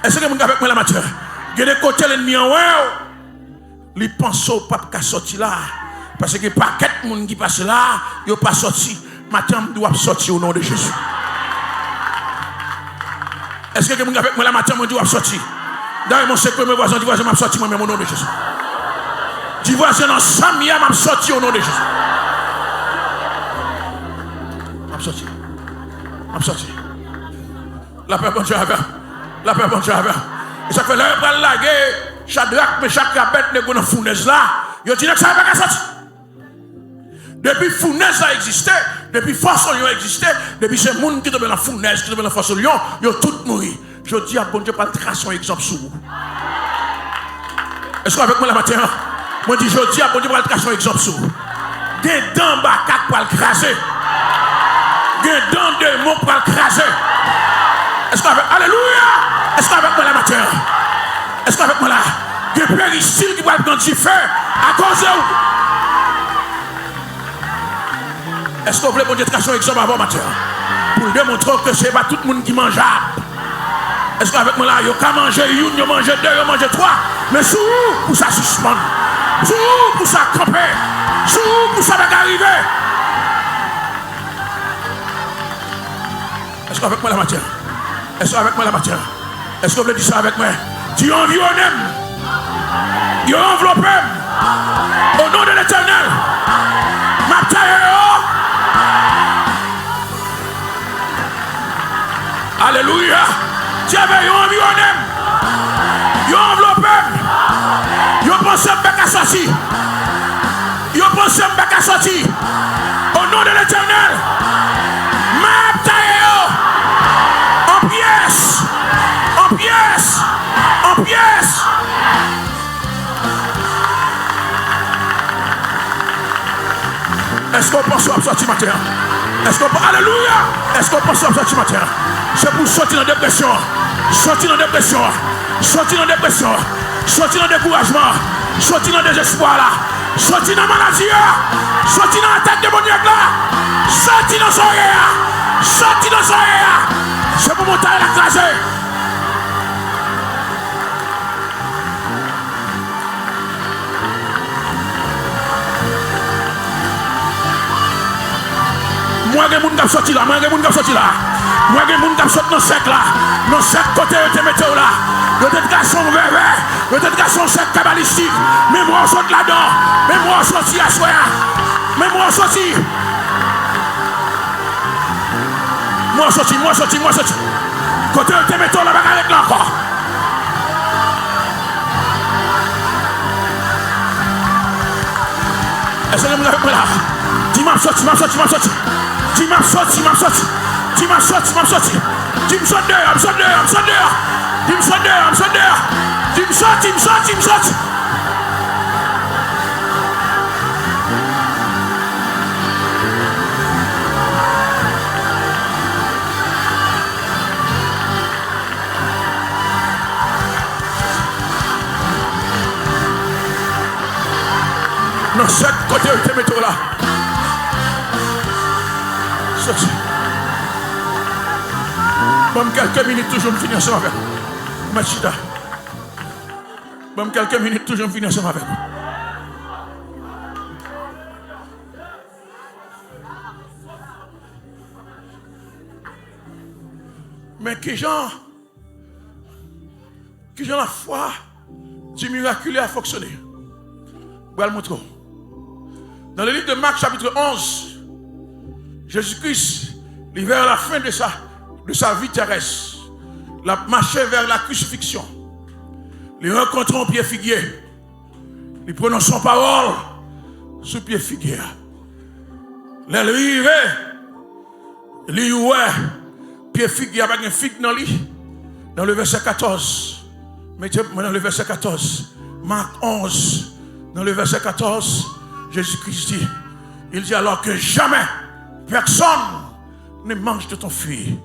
Est-ce que vous avez avec moi la matière? Il y a des côtés l'ennemi en ouais. Il pense au pape qui sorti là. Parce que paquet de monde qui passe là, il n'est pas sorti. Matin, doit sortir au nom de Jésus. Est-ce que vous avez avec moi la matière, je dois sortir? Dans mon secret, mes voisins, je vais sortir au nom de Jésus. Du voisin ensemble, je vais sortir au nom de Jésus. I'm sorti. La paix, bon Dieu, avec. La paix, bon Dieu, avec. Et ça fait l'heure pour la guerre. Shadrach, Meshach, Abednego dans la fournaise là. Ils ont dit que ça n'a pas sorti. Depuis fournaise a existé, depuis force lion a existé, depuis ces gens qui sont dans la fournaise, qui sont dans la force lion, ils ont tous mouru. Je dis à bon Dieu, pas de tracer un exemple sur vous. Est-ce qu'avec moi la matin, moi dis, je dis à bon Dieu, pas de tracer un exemple sur vous. Des dents baccac pour le craser. Des dents de mots pour le craser. Est-ce qu'avec, alléluia, est-ce qu'avec moi la matin, est-ce qu'avec moi là, des péristyle qui va prendre du feu à cause de vous. Est-ce que vous voulez bon Dieu tracer un exemple avant matin? Pour démontrer que ce n'est pas tout le monde qui mange. Est-ce qu'avec moi là, il y a manger une, il y a manger deux, il y a manger trois, mais sous pour ça suspendre, sous pour ça camper, sous pour ça va arriver. Est-ce qu'avec moi la matière? Est-ce qu'avec moi la matière? Est-ce que vous voulez dire ça avec moi? Tu environnes, tu enveloppes, au nom de l'Éternel, ma taille. Alléluia. Tu avais environné, tu enveloppé, tu pensé à sortir, tu pensé à sortir. Au nom de l'Éternel, ma taille en pièces, en pièces, en pièces. Est-ce qu'on pense à sortir matin? Est-ce qu'on pense, alléluia, est-ce qu'on pense à sortir matin? C'est pour sortir dans la dépression, sortir dans la dépression, sortir dans la dépression, sortir dans le découragement, sortir dans le désespoir là, sortir dans la maladie, sortir dans l'attaque démoniaque là, sortir dans son air, sortir dans son air. C'est pour monter à la classe. Moi, je vais sortir là, moi, je vais sortir là. Moi, je vais sortir dans ce sec là. Dans ce côté, je vais mettre là. Je vais garçon vert, je vais garçon sec cabalistique. Mais moi, je saute là-dedans. Mais moi, je sortis à soi. Mais moi, je sortis. Moi, je sortis, moi, je sortis, moi, je sortis. Côté, je vais mettre là, avec là encore. Est-ce que vous avez là? Dis-moi, sorti, dis-moi, sorti, dis-moi, sorti. Dis-moi, sorti, dis-moi, sorti. Dis-moi, sorti, dis-moi, sorti. Dis-moi, sorti, I'm sorti, I'm sorti. Dis-moi, sorti, I'm sorti. Dis-moi, sorti, I'm sorti, I'm sorti. Non, chaque côté, tu mets tout là. Sorti. Bon, quelques minutes, toujours me finir ensemble avec vous. Machida. Bon, quelques minutes, toujours me finir ensemble avec vous. Mais qui genre la foi du miraculeux a fonctionné. Je vais le montrer. Dans le livre de Marc, chapitre 11, Jésus-Christ, vers la fin de sa vie terrestre, il a marché vers la crucifixion. Il rencontre un pied figuier. Il prononce son parole sur pied figuier. Il arrive, il ouais, pied figuier avec un figue dans lui. Dans le verset 14. Mettez-moi dans le verset 14. Marc 11. Dans le verset 14, Jésus-Christ dit, il dit alors que jamais personne ne mange de ton fruit.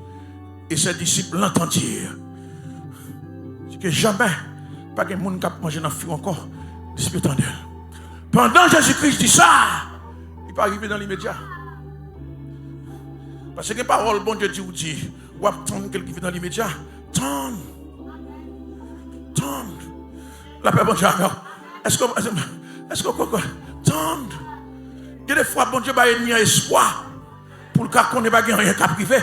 Et ses disciples l'entendirent. Il dit que jamais, pas de monde qui a mangé dans le fruit encore, disciples entendirent. Pendant que Jésus-Christ dit ça, il peut arriver dans l'immédiat. Parce que la parole, bon Dieu dit, ou attendre quelqu'un qui vit dans l'immédiat, tendre. La paix, bon Dieu, est-ce que tendre? Il y a des fois, bon Dieu, il y a espoir pour le cas qu'on n'est pas rien qu'à privé.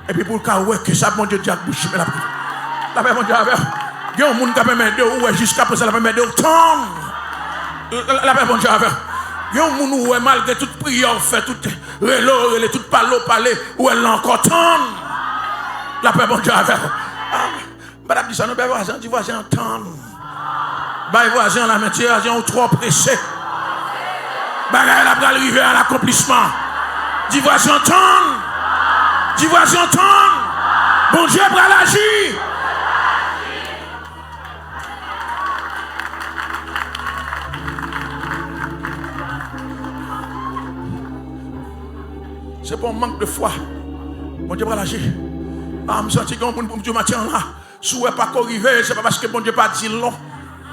Et puis pour le cas où que ça, bon Dieu, dit à bouche, mais la privé. La paix, bon Dieu, il y a un monde qui peut m'aider, ou jusqu'à présent, la paix m'aider, tendre. La paix, bon Dieu, Il y a un monde où malgré toute prière, fait tout relais, tout parler, où elle encore tendre. La paix, bon Dieu, avec. Madame dit ça, nous, voisin, du voisin, tendre. Bah, voisin, la métier, voisin, ou trop pressé. Bah, elle a arrivé à l'accomplissement. Du voisin, tendre. Du voisin, tendre. Bon Dieu, pour l'agir. C'est pour un manque de foi. Bon Dieu va l'agir. Ah, je sens que mon Dieu matin là. Si vous n'êtes pas arrivé, ce n'est pas parce que bon Dieu pas dit non.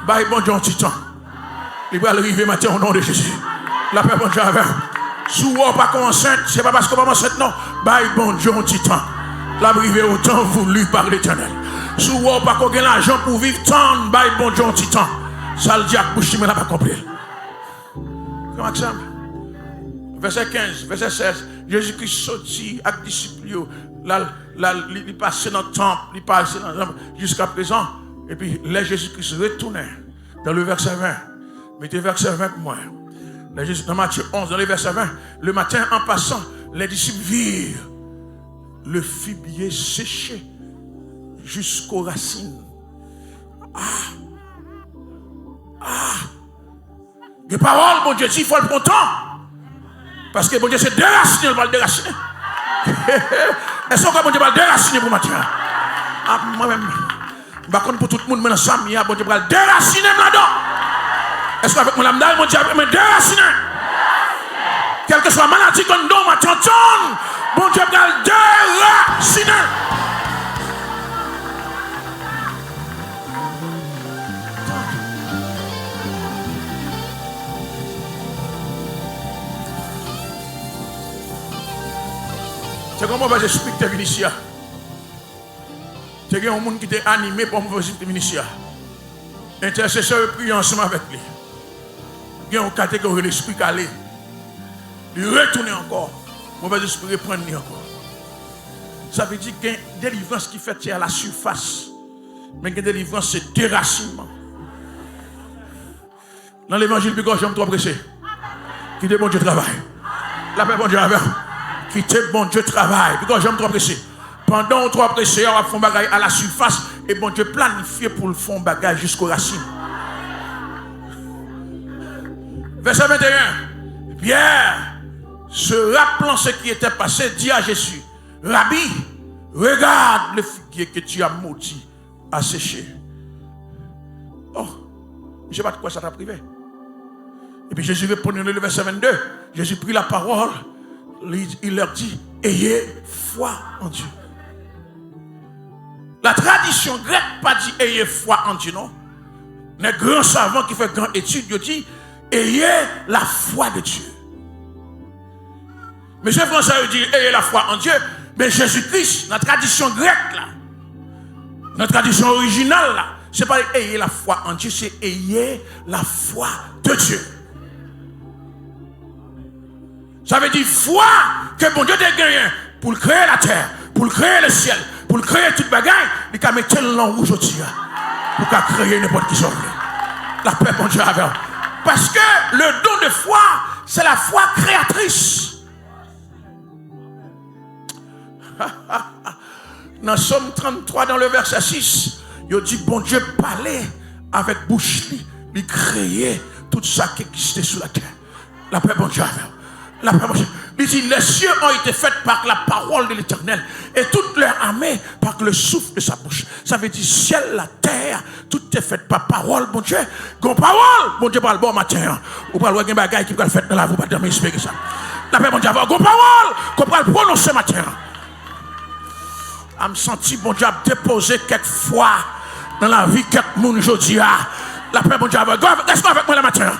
Bah, bon Dieu, un petit temps. Il va arriver matin au nom de Jésus. La paix, bon Dieu, avec. Si vous n'êtes pas enceinte, ce n'est pas parce que vous n'êtes pas enceinte, non. Bah, bon Dieu, un petit temps. La arrivé au temps voulu par l'Éternel. Si vous n'êtes pas l'argent pour vivre tant, bah, bon Dieu, un petit temps. Ça le dit à Bouchi, mais n'a pas compris. Maxime. Verset 15, verset 16. Jésus-Christ sortit avec les disciples, il passait dans le temple, il passait dans le temple jusqu'à présent. Et puis, là, Jésus-Christ retournait dans le verset 20. Mettez verset 20 pour moi. Dans Matthieu 11, dans le verset 20, le matin, en passant, les disciples virent le figuier séché jusqu'aux racines. Les paroles, bon Dieu dit, il faut le prendre temps. Parce que bon Dieu, c'est déraciner, il va le déraciner. Est-ce que bon Dieu va le déraciner pour matin? Moi-même, je vais pour tout le monde, mais ensemble, bon Dieu va le déraciner là-dedans. Est-ce qu'avec mon âme, bon Dieu va me déraciner? Quelle que soit la maladie qu'on donne, ma tonton, bon Dieu va le déraciner. C'est comment je explique tes ministères. C'est un monde qui t'est animé pour me faire tes ministères. Intercesseur et prier ensemble avec lui. Il y a une catégorie de l'esprit calé. Il retourne encore. Mauvais esprit reprendre encore. Ça veut dire qu'il y a une délivrance qui fait à la surface. Mais une délivrance, c'est déracinement. Dans l'évangile, puis quand j'aime trop pressé. Qui dit bon Dieu travail. La paix bon Dieu avec. Quitter bon Dieu travail. Puis quand j'aime trop pressé. Pendant trop pressé, on va faire bagaille à la surface. Et bon Dieu planifié pour le fond bagage jusqu'aux racines. Verset 21. Pierre, se rappelant ce qui était passé, dit à Jésus, Rabbi, regarde le figuier que tu as maudit à sécher. Oh, je ne sais pas de quoi ça t'a privé. Et puis Jésus répondit dans le verset 22. Jésus prit la parole. Il leur dit, ayez foi en Dieu. La tradition grecque pas dit ayez foi en Dieu, non. Les grands savants qui font grande étude, ils disent ayez la foi de Dieu. Mais Monsieur François dit ayez la foi en Dieu, mais Jésus-Christ, la tradition grecque là, notre tradition originale là, c'est pas ayez la foi en Dieu, c'est ayez la foi de Dieu. Ça veut dire foi que bon Dieu t'a gagné pour créer la terre, pour créer le ciel, pour créer toute bagaille, il a mis le nom rouge aujourd'hui pour créer n'importe qui soit. La paix bon Dieu avec. Parce que le don de foi, c'est la foi créatrice. Dans Somme 33, dans le verset 6, il dit bon Dieu parlait avec bouche, il créait tout ça qui existait sur la terre. La paix bon Dieu avec. Il dit, les cieux ont été faits par la parole de l'Éternel et toute leur armée par le souffle de sa bouche. Ça veut dire ciel, la terre, tout est fait par parole, mon Dieu. Gon parole, mon Dieu, par le bon matin. Ou par le bon bagage qui va le faire dans la vie, pas de m'expliquer ça. La paix, mon Dieu, gon parole, qu'on va le prononcer matin. Je me senti, mon Dieu, déposer quelquefois dans la vie, quelques monde aujourd'hui. La paix, mon Dieu, reste avec moi le matin.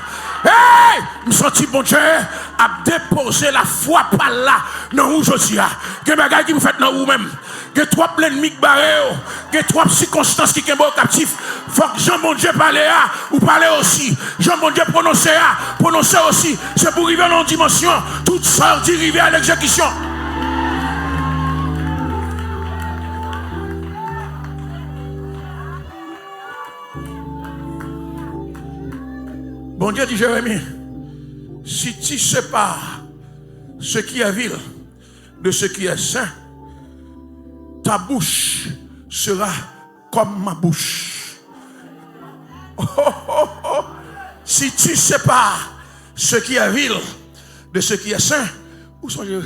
Hey! Je me sens bon Dieu à déposer la foi par là dans aujourd'hui. Il y a des bagages qui vous faites dans vous-même. Il y a trois ennemis qui barrent. Il y a trois circonstances qui sont captifs. Il faut que Jean mon Dieu parle ou parle aussi. Jean mon Dieu prononce aussi. C'est pour arriver dans une dimension. Toutes sortes d'arriver à l'exécution. Bon Dieu dit Jérémie, Si tu sépares ce qui est vil de ce qui est saint, ta bouche sera comme ma bouche. Oh, oh, oh. Si tu sépares ce qui est vil de ce qui est saint, où sont les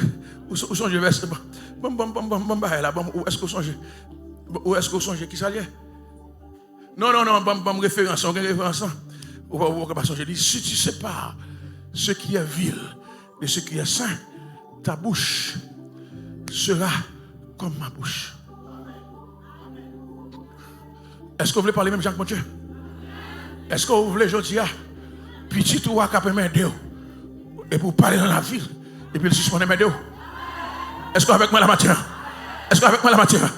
versets? Où est-ce que vous songez qui ça y est? Non, référence, on a référence. Je dis, si tu sépares ce qui est vil de ce qui est saint, ta bouche sera comme ma bouche. Est-ce que vous voulez parler même Jacques mon Dieu? Est-ce que vous voulez, je dis, petit ou à capé m'aider et pour parler dans la ville et puis le suspendre m'aider? Est-ce que avec moi la matière? Est-ce que avec moi la matière?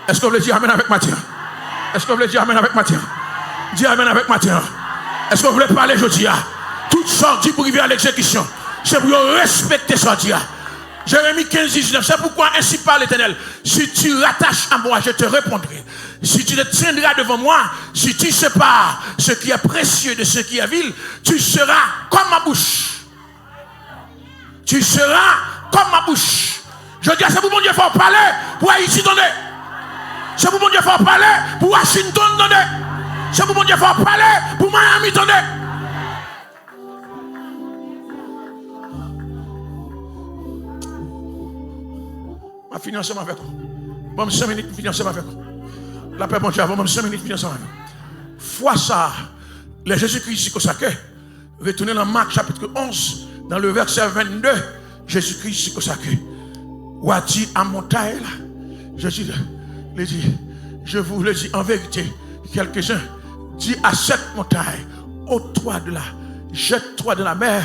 Est-ce que vous voulez dire amen avec matière? Est-ce que vous voulez dire amen avec matière? Dis amen avec matière. Est-ce que vous voulez parler, je dis, toute sortie pour arriver à l'exécution? C'est pour respecter sortie. Jérémie 15, 19, c'est pourquoi ainsi parle l'Éternel. Si tu rattaches à moi, je te répondrai. Si tu te tiendras devant moi, si tu sépares ce qui est précieux de ce qui est vil, tu seras comme ma bouche. Tu seras comme ma bouche. Je dis, c'est pour mon Dieu faut parler pour Haïti donner. C'est pour mon Dieu faut parler pour Washington donner. C'est pour mon Dieu faut parler pour Miami donner. Je finis ensemble avec vous. Bon, 5 minutes, je finis ensemble avec vous. La paix, bon Dieu, bon, 5 minutes, je finis ensemble avec vous. Fois ça, le Jésus-Christ consacré, retournez dans Marc chapitre 11, dans le verset 22, Jésus-Christ consacré. Ou a dit à montagne, Jésus le dit, je vous le dis en vérité, quelques-uns dit à cette montagne, ôte-toi de là, jette-toi de la mer,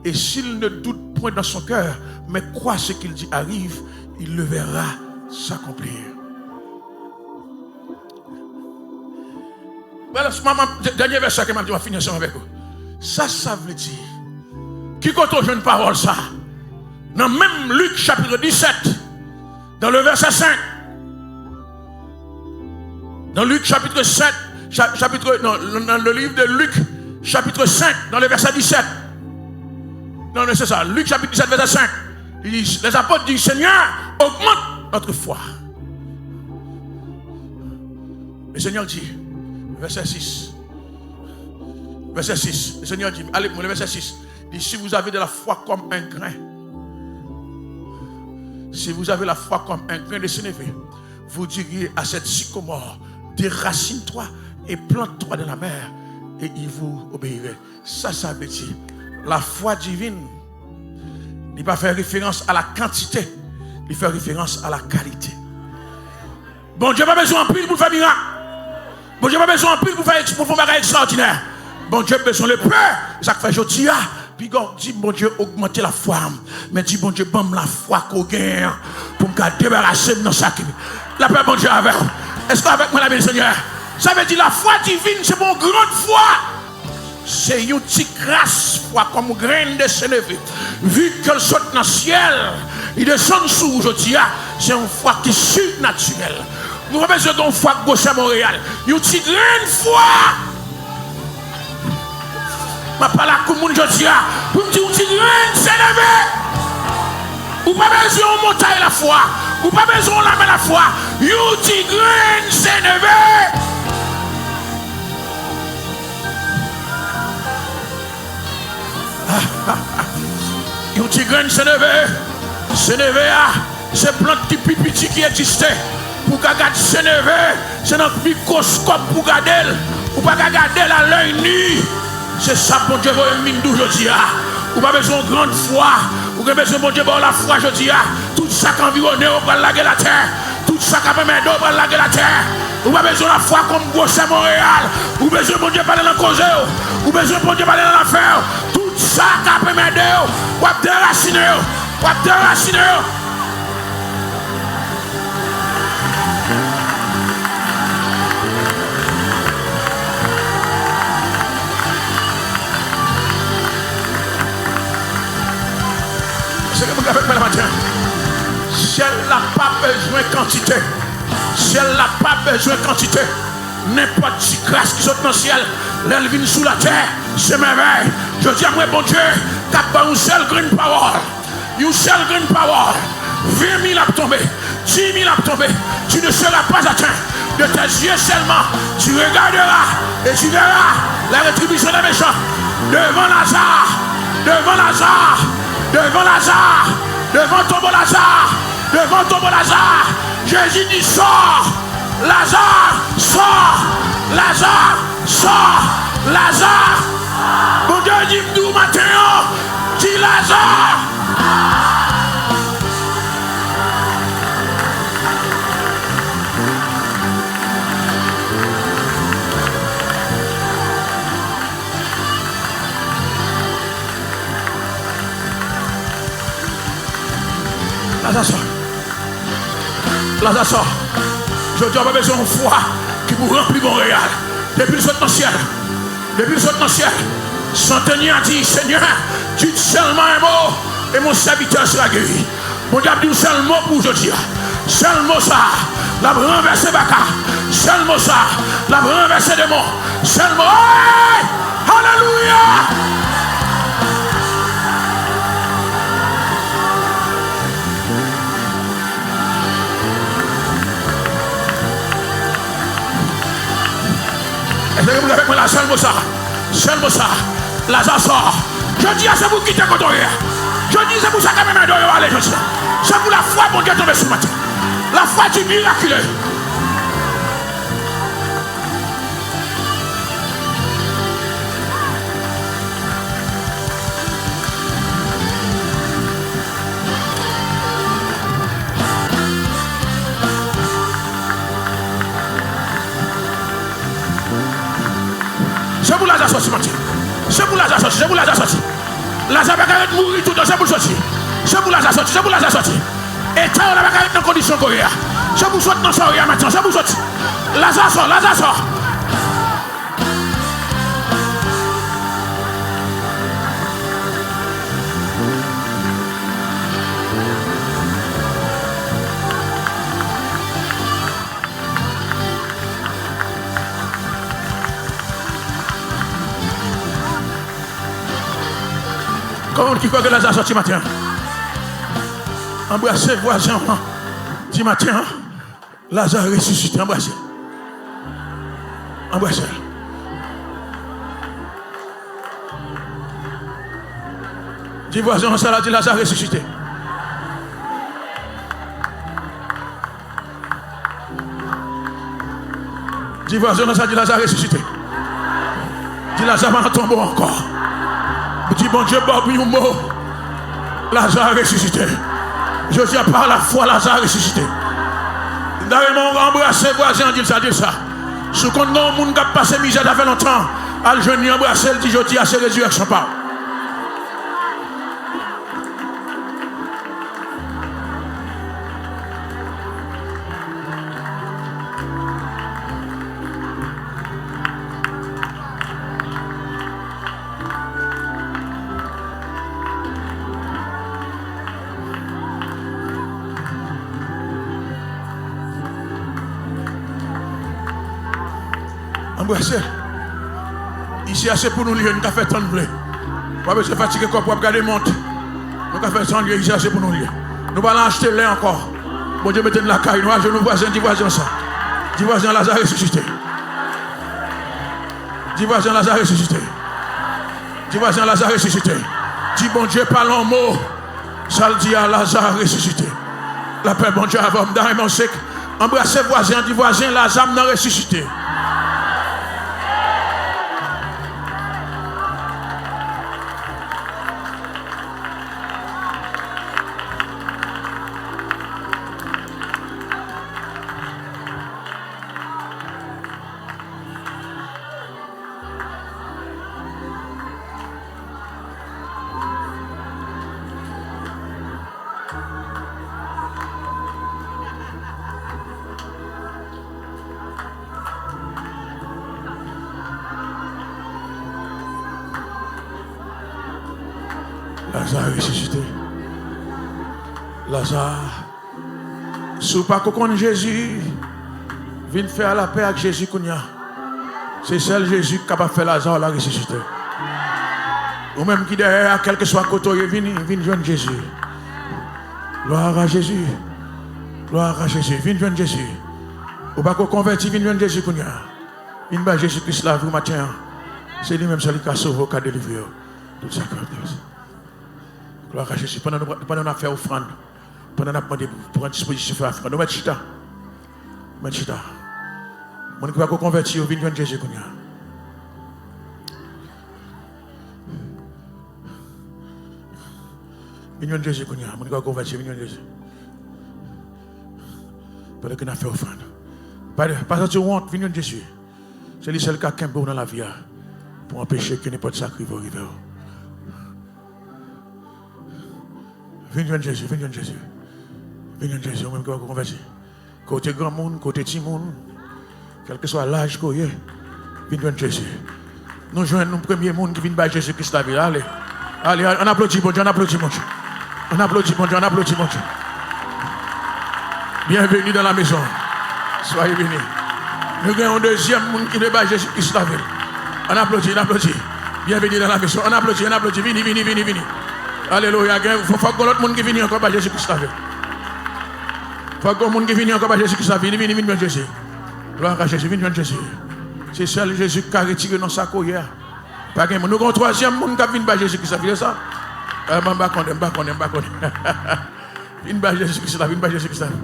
et s'il ne doute point dans son cœur, mais croit ce qu'il dit arrive, il le verra s'accomplir. Voilà, dernier verset que je vais finir ensemble avec vous. Ça veut dire, qui compte une parole ça? Dans même Luc chapitre 17, dans le verset 5. Dans Luc chapitre 7, dans le livre de Luc chapitre 5, dans le verset 17. Non, c'est ça, Luc chapitre 17, verset 5. Les apôtres disent, Seigneur, augmente notre foi. Le Seigneur dit, verset 6. Verset 6. Le Seigneur dit, allez, le verset 6. Il dit, si vous avez de la foi comme un grain, si vous avez la foi comme un grain de sénévé, vous diriez à cette sycomore, déracine-toi et plante-toi dans la mer, et il vous obéirait. Ça veut dire, la foi divine, il ne va pas faire référence à la quantité, il fait référence à la qualité. Bon Dieu n'a pas besoin de pile pour faire miracle. Bon Dieu n'a pas besoin de pile pour faire un extraordinaire. Bon Dieu a besoin de peu. Ça fait aujourd'hui, puis dit bon Dieu augmenter la foi. Mais dit bon Dieu bonne la foi qu'on gagne pour me débarrasser de nos sacs. La paix bon Dieu avec. Est-ce qu'avec moi la bien Seigneur? Ça veut dire la foi divine c'est mon grande foi. C'est une petite grâce foi comme grain de sénévé. Vu qu'elle saute dans le ciel, il descend sous aujourd'hui. C'est une foi qui est surnaturelle. Nous avons besoin d'une foi gauche à Montréal. Une petite grande foi. Je parle à tout le monde aujourd'hui. Pour me dire une petite grande sénévé. Ou pas besoin de monter la foi. Ou pas besoin de la mettre la foi. Une petite grande sénévé. Une petite graine s'élever, c'est plante qui petit qui existait. Pour regarder s'élever, c'est dans le microscope pour regarder. Ou pas regarder à l'œil nu. C'est ça bon Dieu veut mine d'aujourd'hui. Ou pas besoin de grande foi. Ou pas besoin bon Dieu de la foi aujourd'hui. Tout ça qui environne pour laguer la terre. Tout ça qui permet d'eau pour laguer la terre. Ou pas besoin de la foi comme gauche à Montréal. Ou besoin bon Dieu parler dans le cause. Ou besoin bon Dieu parler dans l'affaire. Ça qui permet d'eux, ou à déraciner, ou à déraciner. C'est comme vous avez fait le matin. Si elle n'a pas besoin de quantité, si elle n'a pas besoin de quantité, n'importe qui grâce qui saute dans le ciel, l'elvin sous la terre, c'est merveille. Je dis à moi, bon Dieu, t'as pas une seule green power. Une seule green power. 20 000 a tombé, 10 000 a tombé. Tu ne seras pas atteint de tes yeux seulement. Tu regarderas et tu verras la rétribution des méchants. Devant Lazare, devant Lazare, devant Lazare, devant ton Lazare, devant ton Lazare. Jésus dit sors, Lazare, sors, Lazare, sors, Lazare. Bon Dieu dit nous maintenant, dit Lazare. Lazare sort. Je dis, on a besoin de foi qui vous remplit Montréal. Depuis le saut dans le ciel. Depuis le saut dans le ciel. Centenier a dit, Seigneur, tu dis seulement un mot et mon serviteur sera guéri. Mon diable dit un seul mot pour aujourd'hui. Seul mot ça. La renverser Baka. Seul mot ça. La renverser démon. Seul mot. Hey! Alléluia! Vous avez la seule mot ça, Lazare sort. Je dis à ce vous qui êtes content. Je dis c'est pour ça que même un doigt aller. C'est pour la foi mon Dieu tombe ce matin. La foi du miraculeux. C'est pour Lazare sorti, c'est pour Lazare sorti, c'est pour Lazare sorti. Lazare va mourir tout le temps, c'est pour sortir. C'est pour Lazare sorti, c'est pour Lazare sorti. Et tant on va pas dans condition coréenne. C'est pour sortir dans ça maintenant, c'est pour sortir. Lazare sort, Lazare sort. Comment qui croit que Lazare sorti matin? Embrassez voisin. Dis matin, Lazare ressuscité. Embrassez. Embrassez. Dis voisin, ça l'a dit Lazare ressuscité. Dis voisin, ça dit Lazare ressuscité. Dis Lazare va tomber encore. Dis bon Dieu, bon mot. Lazare ressuscité. Je dis par la foi, Lazare ressuscité. D'ailleurs, embrasser voisin, dit ça, dit ça. Ce qu'on a, mon gars passé misère, ça fait longtemps. Al jeune embrasser, dit je dis à ces résurrections pas. Embrasser. Ici, c'est pour nous lire, nous avons fait tant de blé. Nous avons fatigué pour regarder monte. Nous avons fait tant de blé, ici, c'est pour nous lire. Nous allons acheter lait encore. Bon Dieu, mettez de la caille. Nous avons nos voisins, dis voisins ça. Dis voisins, Lazare ressuscité. Dis voisins, Lazare ressuscité. Dis voisins, Lazare ressuscité. Dis bon Dieu, parle en mots. Ça le dit à Lazare ressuscité. La paix, bon Dieu, avant d'arriver sec. Embrassez voisins, dis voisins, Lazare n'a ressuscité. Lazare ressuscité. Lazare. Si vous ne connaissez pas Jésus, venez faire la paix avec Jésus. C'est seul Jésus qui a fait Lazare la ressuscité. Ou même qui derrière, quel que soit côté, viens joindre Jésus. Gloire à Jésus. Gloire à Jésus. Viens joindre Jésus. Ou pas qu'on convertit, viens joindre Jésus. Viens par Jésus-Christ là, vous matin. C'est lui-même celui qui a sauvé, qui a délivré. Tout ça. Gloire à Jésus. Pendant qu'on a fait offrande, pendant qu'on a demandé pour une disposition faire offrande, nous mettons chita. Mon qui va convertir, viens joindre Jésus. Viens Jésus, mon gars converti, viens Jésus. Pendant qu'on a fait offrande. Pas de honte, viens Jésus. C'est lui seul qui a qu'un bon dans la vie pour empêcher que n'importe sacrifice arrive. Viens Jésus, viens Jésus. Viens Jésus, même qui va convertir. Côté grand monde, côté petit monde, quel que soit l'âge qu'on est, viens Jésus. Nous joignons le premier monde qui vient par Jésus-Christ la vie. Allez, on applaudit, bon Dieu, on applaudit, mon Dieu. On applaudit, mon Dieu, on applaudit, mon Dieu. Bienvenue dans la maison. Soyez bénis. Nous avons un deuxième monde qui est par Jésus-Christ la vie. On applaudit, on applaudit. Bienvenue dans la maison. On applaudit, on applaudit. Vini. Alléluia. Il faut que l'autre monde qui vienne encore par Jésus-Christ la vie. Il faut que l'autre monde qui vienne encore par Jésus-Christ la vie. Vini, Jésus. Gloire à Jésus, viens Jésus. C'est seul Jésus qui a retiré dans sa colère. Nous avons un troisième monde qui vient par Jésus-Christ la vie. C'est ça? Je ne sais pas. Viens par Jésus-Christ la vie. Viens par Jésus-Christ la vie.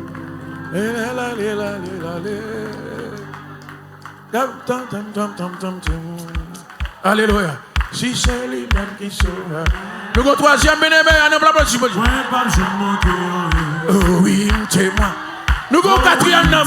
Alléluia. Si c'est lui-même qui sauve. Nous avons troisième bénémoine. Oh oui, témoin. Nous avons quatrième nom.